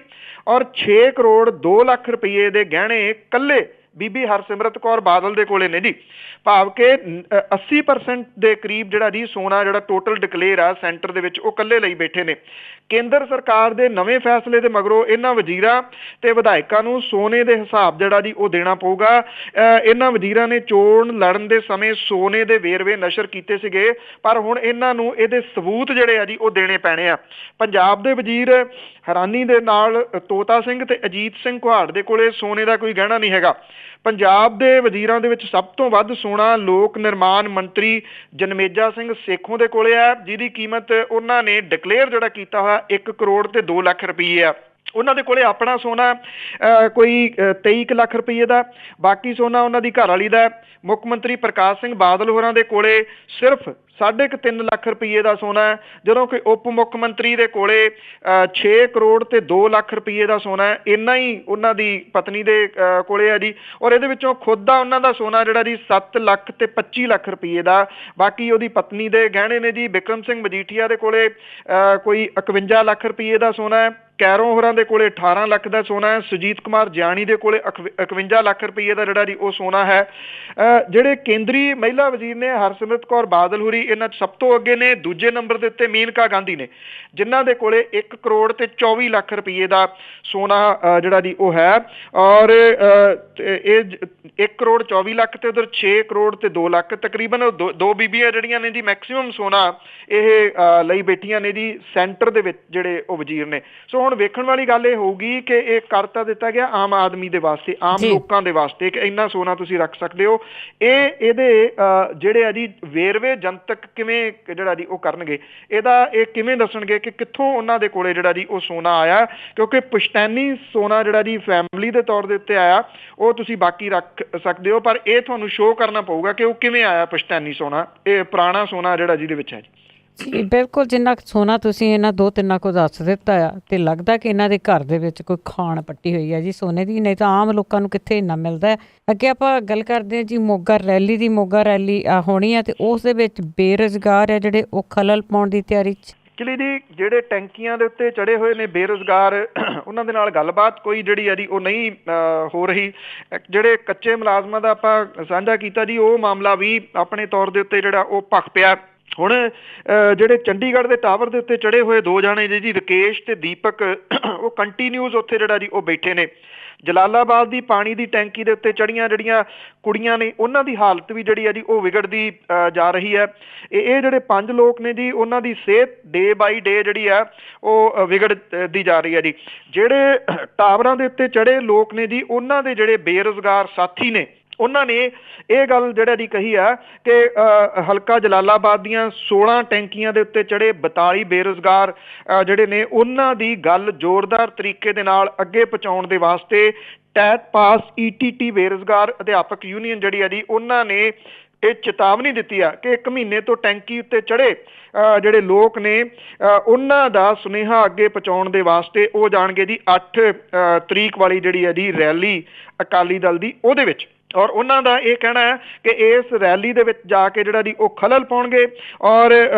ਔਰ 6 ਕਰੋੜ 2 ਲੱਖ ਰੁਪਈਏ ਦੇ ਗਹਿਣੇ ਕੱਲੇ ਬੀਬੀ ਹਰਸਿਮਰਤ ਕੌਰ ਬਾਦਲ ਦੇ ਕੋਲੇ ਨੇ ਜੀ। ਭਾਵ ਕਿ 80% ਦੇ ਕਰੀਬ ਜਿਹੜਾ ਜੀ ਸੋਨਾ ਜਿਹੜਾ ਟੋਟਲ ਡਿਕਲੇਅਰ ਆ ਸੈਂਟਰ ਦੇ ਵਿੱਚ ਉਹ ਕੱਲੇ ਲਈ ਬੈਠੇ ਨੇ। ਕੇਂਦਰ ਸਰਕਾਰ ਦੇ ਨਵੇਂ ਫੈਸਲੇ ਦੇ ਮਗਰੋਂ ਇਹਨਾਂ ਵਜ਼ੀਰਾਂ ਤੇ ਵਿਧਾਇਕਾਂ ਨੂੰ ਸੋਨੇ ਦੇ ਹਿਸਾਬ ਜਿਹੜਾ ਜੀ ਉਹ ਦੇਣਾ ਪਊਗਾ। ਇਹਨਾਂ ਵਜ਼ੀਰਾਂ ਨੇ ਚੋਣ ਲੜਨ ਦੇ ਸਮੇਂ ਸੋਨੇ ਦੇ ਵੇਰਵੇ ਨਸ਼ਰ ਕੀਤੇ ਸੀਗੇ, ਪਰ ਹੁਣ ਇਹਨਾਂ ਨੂੰ ਇਹਦੇ ਸਬੂਤ ਜਿਹੜੇ ਆ ਜੀ ਉਹ ਦੇਣੇ ਪੈਣੇ ਆ। ਪੰਜਾਬ ਦੇ ਵਜ਼ੀਰ ਹੈਰਾਨੀ ਦੇ ਨਾਲ ਤੋਤਾ ਸਿੰਘ ਤੇ ਅਜੀਤ ਸਿੰਘ ਘੁਆੜ ਦੇ ਕੋਲੇ ਸੋਨੇ ਦਾ ਕੋਈ ਗਹਿਣਾ ਨਹੀਂ ਹੈਗਾ। ਪੰਜਾਬ ਦੇ ਵਜ਼ੀਰਾਂ ਦੇ ਵਿੱਚ ਸਭ ਤੋਂ ਵੱਧ ਸੋਨਾ ਲੋਕ ਨਿਰਮਾਣ ਮੰਤਰੀ ਜਨਮੇਜਾ ਸਿੰਘ ਸੇਖੋਂ ਦੇ ਕੋਲੇ ਆ, ਜਿਹਦੀ ਕੀਮਤ ਉਹਨਾਂ ਨੇ ਡਿਕਲੇਅਰ ਜਿਹੜਾ ਕੀਤਾ ਹੋਇਆ 1 ਕਰੋੜ ਤੇ 2 ਲੱਖ ਰੁਪਈਏ ਆ। ਉਹਨਾਂ ਦੇ ਕੋਲੇ ਆਪਣਾ ਸੋਨਾ ਕੋਈ 23 ਲੱਖ ਰੁਪਈਏ ਦਾ, ਬਾਕੀ ਸੋਨਾ ਉਹਨਾਂ ਦੀ ਘਰ ਵਾਲੀ ਦਾ। ਮੁੱਖ ਮੰਤਰੀ ਪ੍ਰਕਾਸ਼ ਸਿੰਘ ਬਾਦਲ ਹੋਰਾਂ ਦੇ ਕੋਲੇ ਸਿਰਫ 3.5 ਲੱਖ ਰੁਪਈਏ ਦਾ ਸੋਨਾ ਹੈ, ਜਦੋਂ ਕਿ ਉਪ ਮੁੱਖ ਮੰਤਰੀ ਦੇ ਕੋਲੇ 6 ਕਰੋੜ ਤੇ 2 ਲੱਖ ਰੁਪਈਏ ਦਾ ਸੋਨਾ ਹੈ। ਇੰਨਾ ਹੀ ਉਹਨਾਂ ਦੀ ਪਤਨੀ ਦੇ ਕੋਲੇ ਹੈ ਜੀ। ਔਰ ਇਹਦੇ ਵਿੱਚੋਂ ਖੁਦ ਦਾ ਉਹਨਾਂ ਦਾ ਸੋਨਾ ਜਿਹੜਾ ਜੀ 7 ਲੱਖ ਤੇ 25 ਲੱਖ ਰੁਪਈਏ ਦਾ। ਬਾਕੀ ਉਹਦੀ ਪਤਨੀ ਦੇ ਗਹਿਣੇ ਨੇ ਜੀ। ਬਿਕਰਮ ਸਿੰਘ ਮਜੀਠੀਆ ਦੇ ਕੋਲੇ ਕੋਈ 51 ਲੱਖ ਰੁਪਈਏ ਦਾ ਸੋਨਾ ਹੈ। ਕੈਰੋਂ ਹੋਰਾਂ ਦੇ ਕੋਲੇ 18 ਲੱਖ ਦਾ ਸੋਨਾ ਹੈ। ਸੁਜੀਤ ਕੁਮਾਰ ਜਿਆਣੀ ਦੇ ਕੋਲੇ 51 ਲੱਖ ਰੁਪਈਏ ਦਾ ਜਿਹੜਾ ਜੀ ਉਹ ਸੋਨਾ ਹੈ। ਜਿਹੜੇ ਕੇਂਦਰੀ ਮਹਿਲਾ ਵਜ਼ੀਰ ਨੇ ਹਰਸਿਮਰਤ ਕੌਰ ਬਾਦਲ ਹੋਰੀ ਇਹਨਾਂ ਸਭ ਤੋਂ ਅੱਗੇ ਨੇ। ਦੂਜੇ ਨੰਬਰ ਦੇ ਉੱਤੇ ਮੇਨਕਾ ਗਾਂਧੀ ਨੇ, ਜਿਨ੍ਹਾਂ ਦੇ ਕੋਲੇ 1 ਕਰੋੜ ਤੇ 24 ਲੱਖ ਰੁਪਈਏ ਦਾ ਸੋਨਾ ਜਿਹੜਾ ਜੀ ਉਹ ਹੈ। ਔਰ ਇਹ 1 ਕਰੋੜ 24 ਲੱਖ ਤੇ ਉਧਰ 6 ਕਰੋੜ ਤੇ 2 ਲੱਖ, ਤਕਰੀਬਨ ਦੋ ਬੀਬੀਆਂ ਜਿਹੜੀਆਂ ਨੇ ਜੀ ਮੈਕਸੀਮਮ ਸੋਨਾ ਇਹ ਲਈ ਬੈਠੀਆਂ ਨੇ ਜੀ ਸੈਂਟਰ ਦੇ ਵਿੱਚ ਜਿਹੜੇ ਉਹ ਵਜ਼ੀਰ ਨੇ। ਸੋ ਹੁਣ ਵੇਖਣ ਵਾਲੀ ਗੱਲ ਇਹ ਹੋਊਗੀ ਕਿ ਇਹ ਕਰ ਤਾਂ ਦਿੱਤਾ ਗਿਆ ਆਮ ਆਦਮੀ ਦੇ ਵਾਸਤੇ, ਆਮ ਲੋਕਾਂ ਦੇ ਵਾਸਤੇ ਕਿ ਇੰਨਾ ਸੋਨਾ ਤੁਸੀਂ ਰੱਖ ਸਕਦੇ ਹੋ। ਇਹਦੇ ਜਿਹੜੇ ਆ ਜੀ ਵੇਰਵੇ ਜਨਤਕ ਕਿਵੇਂ ਜਿਹੜਾ ਜੀ ਉਹ ਕਰਨਗੇ, ਇਹ ਕਿਵੇਂ ਦੱਸਣਗੇ ਕਿ ਕਿੱਥੋਂ ਉਹਨਾਂ ਦੇ ਕੋਲੇ ਜਿਹੜਾ ਜੀ ਉਹ ਸੋਨਾ ਆਇਆ। ਕਿਉਂਕਿ ਪੁਸ਼ਤੈਨੀ ਸੋਨਾ ਜਿਹੜਾ ਜੀ ਫੈਮਿਲੀ ਦੇ ਤੌਰ ਦੇ ਉੱਤੇ ਆਇਆ, ਉਹ ਤੁਸੀਂ ਬਾਕੀ ਰੱਖ ਸਕਦੇ ਹੋ, ਪਰ ਇਹ ਤੁਹਾਨੂੰ ਸ਼ੋਅ ਕਰਨਾ ਪਊਗਾ ਕਿ ਉਹ ਕਿਵੇਂ ਆਇਆ ਪੁਸ਼ਤੈਨੀ ਸੋਨਾ, ਇਹ ਪੁਰਾਣਾ ਸੋਨਾ ਜਿਹੜਾ ਜਿਹਦੇ ਵਿੱਚ ਹੈ ਜੀ। ਜੀ ਬਿਲਕੁਲ, ਜਿੰਨਾ ਸੋਨਾ ਤੁਸੀਂ ਇਹਨਾਂ 2-3 ਕੋ ਦੱਸ ਦਿੱਤਾ ਆ, ਤੇ ਲੱਗਦਾ ਕਿ ਇਹਨਾਂ ਦੇ ਘਰ ਦੇ ਵਿੱਚ ਕੋਈ ਖਾਣ ਪੱਟੀ ਹੋਈ ਹੈ ਜੀ ਸੋਨੇ ਦੀ, ਨਹੀਂ ਤਾਂ ਆਮ ਲੋਕਾਂ ਨੂੰ ਕਿੱਥੇ ਇੰਨਾ ਮਿਲਦਾ ਹੈ। ਅੱਗੇ ਆਪਾਂ ਗੱਲ ਕਰਦੇ ਹਾਂ ਜੀ ਮੋਗਾ ਰੈਲੀ ਦੀ। ਮੋਗਾ ਰੈਲੀ ਹੋਣੀ ਹੈ ਤੇ ਉਸ ਦੇ ਵਿੱਚ ਬੇਰੁਜ਼ਗਾਰ ਹੈ ਜਿਹੜੇ ਉਹ ਖਲਲ ਪਾਉਣ ਦੀ ਤਿਆਰੀ 'ਚ। ਐਕਚੁਅਲੀ ਜੀ ਜਿਹੜੇ ਟੈਂਕੀਆਂ ਦੇ ਉੱਤੇ ਚੜੇ ਹੋਏ ਨੇ ਬੇਰੁਜ਼ਗਾਰ, ਉਹਨਾਂ ਦੇ ਨਾਲ ਗੱਲਬਾਤ ਕੋਈ ਜਿਹੜੀ ਆ ਜੀ ਉਹ ਨਹੀਂ ਹੋ ਰਹੀ। ਜਿਹੜੇ ਕੱਚੇ ਮੁਲਾਜ਼ਮਾਂ ਦਾ ਆਪਾਂ ਸਾਂਝਾ ਕੀਤਾ ਜੀ, ਉਹ ਮਾਮਲਾ ਵੀ ਆਪਣੇ ਤੌਰ ਦੇ ਉੱਤੇ ਜਿਹੜਾ ਉਹ ਭਖ ਪਿਆ। ਹੁਣ ਜਿਹੜੇ ਚੰਡੀਗੜ੍ਹ ਦੇ ਟਾਵਰ ਦੇ ਉੱਤੇ ਚੜੇ ਹੋਏ 2 ਜਾਣੇ ਜੀ ਰਕੇਸ਼ ਤੇ ਦੀਪਕ, ਉਹ ਕੰਟੀਨਿਊਸ ਉੱਥੇ ਜਿਹੜਾ ਜੀ ਉਹ ਬੈਠੇ ਨੇ। ਜਲਾਲਾਬਾਦ ਦੀ ਪਾਣੀ ਦੀ ਟੈਂਕੀ ਦੇ ਉੱਤੇ ਚੜੀਆਂ ਜਿਹੜੀਆਂ ਕੁੜੀਆਂ ਨੇ, ਉਹਨਾਂ ਦੀ ਹਾਲਤ ਵੀ ਜਿਹੜੀ ਆ ਜੀ ਉਹ ਵਿਗੜਦੀ ਜਾ ਰਹੀ ਹੈ। ਇਹ ਜਿਹੜੇ 5 ਲੋਕ ਨੇ ਜੀ, ਉਹਨਾਂ ਦੀ ਸਿਹਤ ਡੇ ਬਾਈ ਡੇ ਜਿਹੜੀ ਆ ਉਹ ਵਿਗੜਦੀ ਜਾ ਰਹੀ ਹੈ ਜੀ। ਜਿਹੜੇ ਟਾਵਰਾਂ ਦੇ ਉੱਤੇ ਚੜੇ ਲੋਕ ਨੇ ਜੀ, ਉਹਨਾਂ ਦੇ ਜਿਹੜੇ ਬੇਰੁਜ਼ਗਾਰ ਸਾਥੀ ਨੇ, ਉਹਨਾਂ ਨੇ ਇਹ ਗੱਲ ਜਿਹੜਾ ਜੀ ਕਹੀ ਆ ਕਿ ਹਲਕਾ ਜਲਾਲਾਬਾਦ ਦੀਆਂ 16 ਟੈਂਕੀਆਂ ਦੇ ਉੱਤੇ ਚੜੇ 42 ਬੇਰੁਜ਼ਗਾਰ ਜਿਹੜੇ ਨੇ, ਉਹਨਾਂ ਦੀ ਗੱਲ ਜ਼ੋਰਦਾਰ ਤਰੀਕੇ ਦੇ ਨਾਲ ਅੱਗੇ ਪਹੁੰਚਾਉਣ ਦੇ ਵਾਸਤੇ ਟੈਟ ਪਾਸ ETT ਬੇਰੁਜ਼ਗਾਰ ਅਧਿਆਪਕ ਯੂਨੀਅਨ ਜਿਹੜੀ ਆ ਜੀ, ਉਹਨਾਂ ਨੇ ਇਹ ਚੇਤਾਵਨੀ ਦਿੱਤੀ ਆ ਕਿ 1 ਮਹੀਨੇ ਤੋਂ ਟੈਂਕੀ ਉੱਤੇ ਚੜੇ ਜਿਹੜੇ ਲੋਕ ਨੇ, ਉਹਨਾਂ ਦਾ ਸੁਨੇਹਾ ਅੱਗੇ ਪਹੁੰਚਾਉਣ ਦੇ ਵਾਸਤੇ ਉਹ ਜਾਣਗੇ ਜੀ 8 ਤਰੀਕ ਵਾਲੀ ਜਿਹੜੀ ਹੈ ਜੀ ਰੈਲੀ ਅਕਾਲੀ ਦਲ ਦੀ, ਉਹਦੇ ਵਿੱਚ। ਔਰ ਉਹਨਾਂ ਦਾ ਇਹ ਕਹਿਣਾ ਹੈ ਕਿ ਇਸ ਰੈਲੀ ਦੇ ਵਿੱਚ ਜਾ ਕੇ ਜਿਹੜਾ ਜੀ ਉਹ ਖਲਲ ਪਾਉਣਗੇ ਔਰ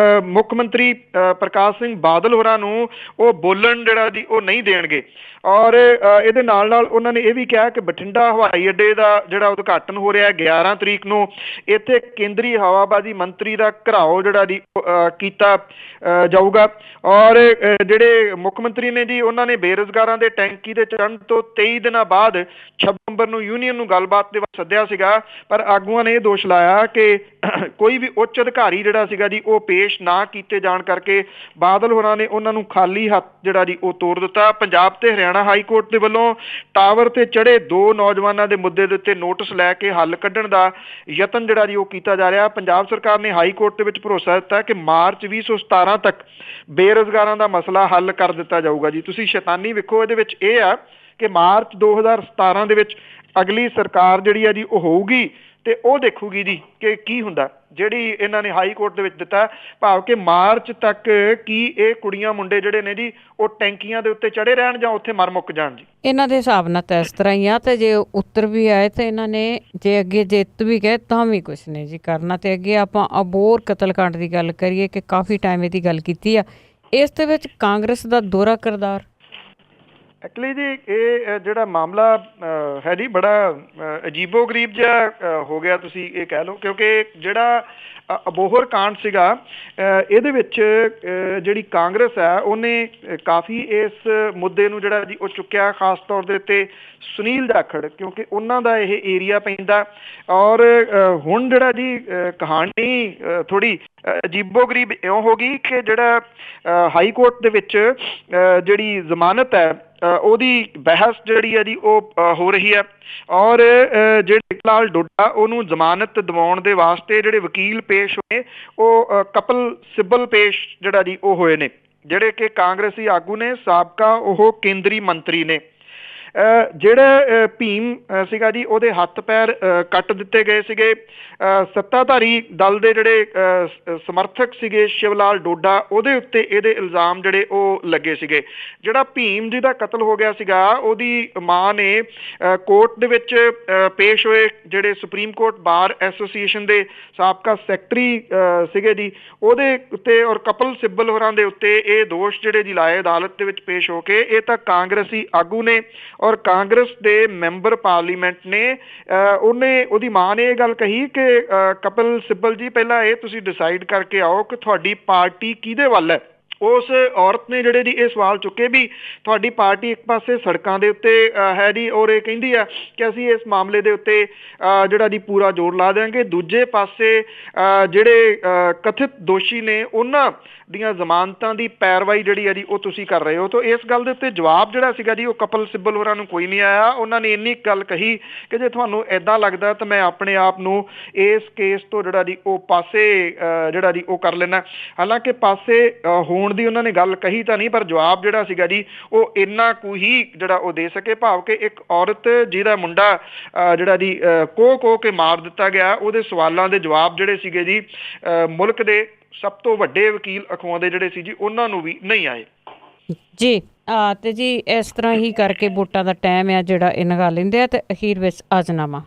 ਮੁੱਖ ਮੰਤਰੀ ਪ੍ਰਕਾਸ਼ ਸਿੰਘ ਬਾਦਲ ਹੋਰਾਂ ਨੂੰ ਉਹ ਬੋਲਣ ਜਿਹੜਾ ਜੀ ਉਹ ਨਹੀਂ ਦੇਣਗੇ। ਔਰ ਇਹਦੇ ਨਾਲ ਨਾਲ ਉਹਨਾਂ ਨੇ ਇਹ ਵੀ ਕਿਹਾ ਕਿ ਬਠਿੰਡਾ ਹਵਾਈ ਅੱਡੇ ਦਾ ਜਿਹੜਾ ਉਦਘਾਟਨ ਹੋ ਰਿਹਾ 11 ਤਰੀਕ ਨੂੰ, ਇੱਥੇ ਕੇਂਦਰੀ ਹਵਾਬਾਜ਼ੀ ਮੰਤਰੀ ਦਾ ਘਿਰਾਓ ਜਿਹੜਾ ਜੀ ਕੀਤਾ ਜਾਊਗਾ। ਔਰ ਜਿਹੜੇ ਮੁੱਖ ਮੰਤਰੀ ਨੇ ਜੀ, ਉਹਨਾਂ ਨੇ ਬੇਰੁਜ਼ਗਾਰਾਂ ਦੇ ਟੈਂਕੀ ਦੇ ਚੜ੍ਹਨ ਤੋਂ 23 ਦਿਨਾਂ ਬਾਅਦ 26 ਨਵੰਬਰ ਨੂੰ ਯੂਨੀਅਨ ਨੂੰ ਗੱਲਬਾਤ ਦੇ ਸੱਦਿਆ ਸੀਗਾ, ਪਰ ਆਗੂਆਂ ਨੇ ਇਹ ਦੋਸ਼ ਲਾਇਆ ਕਿ ਕੋਈ ਵੀ ਉੱਚ ਅਧਿਕਾਰੀ ਜਿਹੜਾ ਸੀਗਾ ਜੀ ਉਹ ਪੇਸ਼ ਨਾ ਕੀਤੇ ਜਾਣ ਕਰਕੇ ਬਾਦਲ ਹੋਰਾਂ ਨੇ ਉਹਨਾਂ ਨੂੰ ਖਾਲੀ ਹੱਥ ਜਿਹੜਾ ਜੀ ਉਹ ਤੋੜ ਦਿੱਤਾ। ਪੰਜਾਬ ਤੇ ਹਰਿਆਣਾ ਹਾਈ ਕੋਰਟ ਦੇ ਵੱਲੋਂ ਟਾਵਰ ਤੇ ਚੜ੍ਹੇ 2 ਨੌਜਵਾਨਾਂ ਦੇ ਮੁੱਦੇ ਦੇ ਉੱਤੇ ਨੋਟਿਸ ਲੈ ਕੇ ਹੱਲ ਕੱਢਣ ਦਾ ਯਤਨ ਜਿਹੜਾ ਜੀ ਉਹ ਕੀਤਾ ਜਾ ਰਿਹਾ। ਪੰਜਾਬ ਸਰਕਾਰ ਨੇ ਹਾਈ ਕੋਰਟ ਦੇ ਵਿੱਚ ਭਰੋਸਾ ਦਿੱਤਾ ਕਿ ਮਾਰਚ 2017 ਤੱਕ ਬੇਰੁਜ਼ਗਾਰਾਂ ਦਾ ਮਸਲਾ ਹੱਲ ਕਰ ਦਿੱਤਾ ਜਾਊਗਾ ਜੀ। ਤੁਸੀਂ ਸ਼ੈਤਾਨੀ ਵੇਖੋ, ਇਹਦੇ ਵਿੱਚ ਇਹ ਆ ਕਿ ਮਾਰਚ 2017 ਦੇ ਵਿੱਚ ਅਗਲੀ ਸਰਕਾਰ ਜਿਹੜੀ ਆ ਜੀ ਉਹ ਹੋਊਗੀ ਤੇ ਉਹ ਦੇਖੂਗੀ ਜੀ ਕਿ ਕੀ ਹੁੰਦਾ। ਜਿਹੜੀ ਇਹਨਾਂ ਨੇ ਹਾਈ ਕੋਰਟ ਦੇ ਵਿੱਚ ਦਿੱਤਾ ਭਾਵ ਕਿ ਮਾਰਚ ਤੱਕ ਕੀ ਇਹ ਕੁੜੀਆਂ ਮੁੰਡੇ ਜਿਹੜੇ ਨੇ ਜੀ ਉਹ ਟੈਂਕੀਆਂ ਦੇ ਉੱਤੇ ਚੜੇ ਰਹਿਣ ਜਾਂ ਉੱਥੇ ਮਰ ਮੁੱਕ ਜਾਣ ਜੀ। ਇਹਨਾਂ ਦੇ ਹਿਸਾਬ ਨਾਲ ਤਾਂ ਇਸ ਤਰ੍ਹਾਂ ਹੀ ਆ, ਤੇ ਜੇ ਉੱਤਰ ਵੀ ਆਏ ਤੇ ਇਹਨਾਂ ਨੇ ਜੇ ਅੱਗੇ ਜਿੱਤ ਵੀ ਗਏ ਤਾਂ ਵੀ ਕੁਛ ਨਹੀਂ ਜੀ ਕਰਨਾ। ਤੇ ਅੱਗੇ ਆਪਾਂ ਅਬੋਹਰ ਕਤਲकांड ਦੀ ਗੱਲ ਕਰੀਏ ਕਿ ਕਾਫੀ ਟਾਈਮ ਇਹਦੀ ਗੱਲ ਕੀਤੀ ਆ, ਇਸ ਦੇ ਵਿੱਚ ਕਾਂਗਰਸ ਦਾ ਦੋਹਰਾ ਕਿਰਦਾਰ। ਐਕਚੁਅਲੀ ਜੀ ਇਹ ਜਿਹੜਾ ਮਾਮਲਾ ਹੈ ਜੀ ਬੜਾ ਅਜੀਬੋ ਗਰੀਬ ਜਿਹਾ ਹੋ ਗਿਆ, ਤੁਸੀਂ ਇਹ ਕਹਿ ਲਓ, ਕਿਉਂਕਿ ਜਿਹੜਾ ਅਬੋਹਰ ਕਾਂਡ ਸੀਗਾ ਇਹਦੇ ਵਿੱਚ ਜਿਹੜੀ ਕਾਂਗਰਸ ਹੈ ਉਹਨੇ ਕਾਫੀ ਇਸ ਮੁੱਦੇ ਨੂੰ ਜਿਹੜਾ ਜੀ ਉਹ ਚੁੱਕਿਆ, ਖਾਸ ਤੌਰ ਦੇ ਉੱਤੇ ਸੁਨੀਲ ਜਾਖੜ, ਕਿਉਂਕਿ ਉਹਨਾਂ ਦਾ ਇਹ ਏਰੀਆ ਪੈਂਦਾ। ਔਰ ਹੁਣ ਜਿਹੜਾ ਜੀ ਕਹਾਣੀ ਥੋੜੀ ਅਜੀਬੋ ਗਰੀਬ ਇਉਂ ਹੋ ਗਈ ਕਿ ਜਿਹੜਾ ਹਾਈ ਕੋਰਟ ਦੇ ਵਿੱਚ ਜਿਹੜੀ ਜ਼ਮਾਨਤ ਹੈ ਉਹਦੀ ਬਹਿਸ ਜਿਹੜੀ ਹੈ ਜੀ ਉਹ ਹੋ ਰਹੀ ਹੈ। ਔਰ ਜਿਹੜੇ ਲਾਲ ਡੋਡਾ ਉਹਨੂੰ ਜ਼ਮਾਨਤ ਦਿਵਾਉਣ ਦੇ ਵਾਸਤੇ ਜਿਹੜੇ ਵਕੀਲ ਪੇਸ਼ ਹੋਏ ਉਹ ਕਪਿਲ ਸਿੱਬਲ ਪੇਸ਼ ਜਿਹੜਾ ਜੀ ਉਹ ਹੋਏ ਨੇ, ਜਿਹੜੇ ਕਿ ਕਾਂਗਰਸੀ ਆਗੂ ਨੇ, ਸਾਬਕਾ ਉਹ ਕੇਂਦਰੀ ਮੰਤਰੀ ਨੇ। ਜਿਹੜਾ ਭੀਮ ਸੀਗਾ ਜੀ ਉਹਦੇ ਹੱਥ ਪੈਰ ਕੱਟ ਦਿੱਤੇ ਗਏ ਸੀਗੇ। ਸੱਤਾਧਾਰੀ ਦਲ ਦੇ ਜਿਹੜੇ ਸਮਰਥਕ ਸੀਗੇ ਸ਼ਿਵ ਲਾਲ ਡੋਡਾ, ਉਹਦੇ ਉੱਤੇ ਇਹਦੇ ਇਲਜ਼ਾਮ ਜਿਹੜੇ ਉਹ ਲੱਗੇ ਸੀਗੇ। ਜਿਹੜਾ ਭੀਮ ਜੀ ਦਾ ਕਤਲ ਹੋ ਗਿਆ ਸੀਗਾ ਉਹਦੀ ਮਾਂ ਨੇ ਕੋਰਟ ਦੇ ਵਿੱਚ ਪੇਸ਼ ਹੋਏ ਜਿਹੜੇ ਸੁਪਰੀਮ ਕੋਰਟ ਬਾਰ ਐਸੋਸੀਏਸ਼ਨ ਦੇ ਸਾਬਕਾ ਸੈਕਟਰੀ ਸੀਗੇ ਜੀ, ਉਹਦੇ ਉੱਤੇ ਔਰ ਕਪਿਲ ਸਿੱਬਲ ਹੋਰਾਂ ਦੇ ਉੱਤੇ ਇਹ ਦੋਸ਼ ਜਿਹੜੇ ਜੀ ਲਾਏ ਅਦਾਲਤ ਦੇ ਵਿੱਚ ਪੇਸ਼ ਹੋ ਕੇ। ਇਹ ਤਾਂ ਕਾਂਗਰਸੀ ਆਗੂ ਨੇ ਔਰ ਕਾਂਗਰਸ ਦੇ ਮੈਂਬਰ ਪਾਰਲੀਮੈਂਟ ਨੇ। ਉਹਦੀ ਮਾਂ ਨੇ ਇਹ ਗੱਲ ਕਹੀ ਕਿ ਕਪਿਲ ਸਿੱਬਲ ਜੀ ਪਹਿਲਾਂ ਇਹ ਤੁਸੀਂ ਡਿਸਾਈਡ ਕਰਕੇ ਆਓ ਕਿ ਤੁਹਾਡੀ ਪਾਰਟੀ ਕਿਹਦੇ ਵੱਲ ਹੈ। ਉਸ ਔਰਤ ਨੇ ਜਿਹੜੇ ਜੀ ਇਹ ਸਵਾਲ ਚੁੱਕੇ ਵੀ ਤੁਹਾਡੀ ਪਾਰਟੀ ਇੱਕ ਪਾਸੇ ਸੜਕਾਂ ਦੇ ਉੱਤੇ ਹੈ ਜੀ ਔਰ ਇਹ ਕਹਿੰਦੀ ਆ ਕਿ ਅਸੀਂ ਇਸ ਮਾਮਲੇ ਦੇ ਉੱਤੇ ਜਿਹੜਾ ਜੀ ਪੂਰਾ ਜ਼ੋਰ ਲਾ ਦਿਆਂਗੇ, ਦੂਜੇ ਪਾਸੇ ਜਿਹੜੇ ਕਥਿਤ ਦੋਸ਼ੀ ਨੇ ਉਹਨਾਂ ਦੀਆਂ ਜ਼ਮਾਨਤਾਂ ਦੀ ਪੈਰਵਾਈ ਜਿਹੜੀ ਹੈ ਜੀ ਉਹ ਤੁਸੀਂ ਕਰ ਰਹੇ ਹੋ। ਤਾਂ ਇਸ ਗੱਲ ਦੇ ਉੱਤੇ ਜਵਾਬ ਜਿਹੜਾ ਸੀਗਾ ਜੀ ਉਹ ਕਪਿਲ ਸਿੱਬਲ ਹੋਰਾਂ ਨੂੰ ਕੋਈ ਨਹੀਂ ਆਇਆ। ਉਹਨਾਂ ਨੇ ਇੰਨੀ ਗੱਲ ਕਹੀ ਕਿ ਜੇ ਤੁਹਾਨੂੰ ਇੱਦਾਂ ਲੱਗਦਾ ਤਾਂ ਮੈਂ ਆਪਣੇ ਆਪ ਨੂੰ ਇਸ ਕੇਸ ਤੋਂ ਜਿਹੜਾ ਜੀ ਉਹ ਪਾਸੇ ਜਿਹੜਾ ਜੀ ਉਹ ਕਰ ਲੈਣਾ। ਹਾਲਾਂਕਿ ਪਾਸੇ ਹੋਣ ਦੀ ਉਹਨਾਂ ਨੇ ਗੱਲ ਕਹੀ ਤਾਂ ਨਹੀਂ, ਪਰ ਜਵਾਬ ਜਿਹੜਾ ਸੀਗਾ ਜੀ ਉਹ ਇੰਨਾ ਕੁ ਹੀ ਜਿਹੜਾ ਉਹ ਦੇ ਸਕੇ, ਭਾਵ ਕਿ ਇੱਕ ਔਰਤ ਜਿਹਦਾ ਮੁੰਡਾ ਜਿਹੜਾ ਜੀ ਕੋਹ ਕੇ ਮਾਰ ਦਿੱਤਾ ਗਿਆ, ਉਹਦੇ ਸਵਾਲਾਂ ਦੇ ਜਵਾਬ ਜਿਹੜੇ ਸੀਗੇ ਜੀ ਮੁਲਕ ਦੇ ਸਭ ਤੋਂ ਵੱਡੇ ਵਕੀਲ ਅਖਵਾਉਂਦੇ ਜਿਹੜੇ ਸੀ ਜੀ ਉਹਨਾਂ ਨੂੰ ਵੀ ਨਹੀਂ ਆਏ ਜੀ। ਤੇ ਜੀ ਇਸ ਤਰ੍ਹਾਂ ਹੀ ਕਰਕੇ ਵੋਟਾਂ ਦਾ ਟਾਈਮ ਆ ਜਿਹੜਾ ਇਹ ਲਗਾ ਲੈਂਦੇ ਆ। ਤੇ ਅਖੀਰ ਵਿੱਚ ਅਜ਼ਨਾਮਾ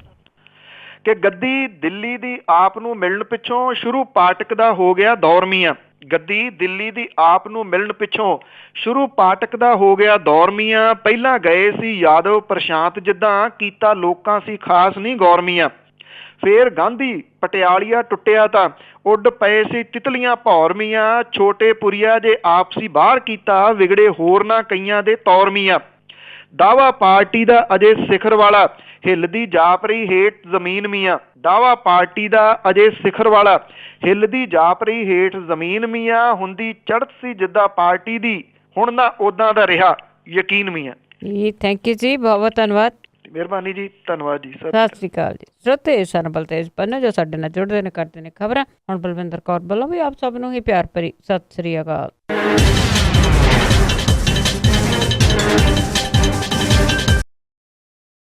ਕਿ ਗੱਦੀ ਦਿੱਲੀ ਦੀ ਆਪ ਨੂੰ ਮਿਲਣ ਪਿੱਛੋਂ ਸ਼ੁਰੂ ਪਾਟਕ ਦਾ ਹੋ ਗਿਆ ਦੌਰ ਮੀਆਂ। ਗੱਦੀ ਦਿੱਲੀ ਦੀ ਆਪ ਨੂੰ ਮਿਲਣ ਪਿੱਛੋਂ ਸ਼ੁਰੂ ਪਾਟਕ ਦਾ ਹੋ ਗਿਆ ਦੌਰ ਮੀਆਂ। ਪਹਿਲਾਂ ਗਏ ਸੀ ਯਾਦਵ ਪ੍ਰਸ਼ਾਂਤ ਜਿੱਦਾਂ, ਕੀਤਾ ਲੋਕਾਂ ਸੀ ਖਾਸ ਨਹੀਂ ਗੌਰ ਮੀਆਂ। ਫੇਰ ਗਾਂਧੀ ਪਟਿਆਲੀਆ ਟੁੱਟਿਆ ਤਾਂ ਉੱਡ ਪਏ ਸੀ ਤਿਤਲੀਆਂ ਭੌਰ ਮੀਆਂ। ਛੋਟੇ ਪੁਰੀਆ ਜੇ ਆਪਸੀ ਬਾਹਰ ਕੀਤਾ, ਵਿਗੜੇ ਹੋਰ ਨਾ ਕਈਆਂ ਦੇ ਤੌਰ ਮੀਆਂ। ਦਾਵਾ ਪਾਰਟੀ ਦਾ ਅਜੇ ਸਿਖਰ ਵਾਲਾ, ਹਿੱਲਦੀ ਜਾਪ ਰਹੀ ਹੇਠ ਜ਼ਮੀਨ ਮੀਆਂ। ਦਾਵਾ ਪਾਰਟੀ ਦਾ ਅਜੇ ਸਿਖਰ ਵਾਲਾ, ਹਿੱਲਦੀ ਜਾਪ ਰਹੀ ਹੇਠ ਜ਼ਮੀਨ ਮੀਆਂ। ਹੁੰਦੀ ਚੜ੍ਹਤ ਸੀ ਜਿੱਦਾਂ ਪਾਰਟੀ ਦੀ, ਹੁਣ ਨਾ ਉਦਾਂ ਦਾ ਰਿਹਾ ਯਕੀਨ ਮੀਆਂ। ਜੀ ਥੈਂਕ ਯੂ ਜੀ, ਬਹੁਤ ਬਹੁਤ ਧੰਨਵਾਦ। ਮਿਹਰਬਾਨੀ ਜੀ, ਧੰਨਵਾਦ ਜੀ। ਸਤਿ ਸ਼੍ਰੀ ਅਕਾਲ ਜੀ। ਸਰੋਤੇ ਸਨ ਬਲਤੇਜ ਪੰਨੂ ਜੋ ਸਾਡੇ ਨਾਲ ਜੁੜਦੇ ਨੇ, ਕਰਦੇ ਨੇ ਖਬਰਾਂ। ਹੁਣ ਬਲਵਿੰਦਰ ਕੌਰ ਵੱਲੋਂ ਵੀ ਆਪ ਸਭ ਨੂੰ ਹੀ ਪਿਆਰ ਭਰੀ ਸਤਿ ਸ਼੍ਰੀ ਅਕਾਲ।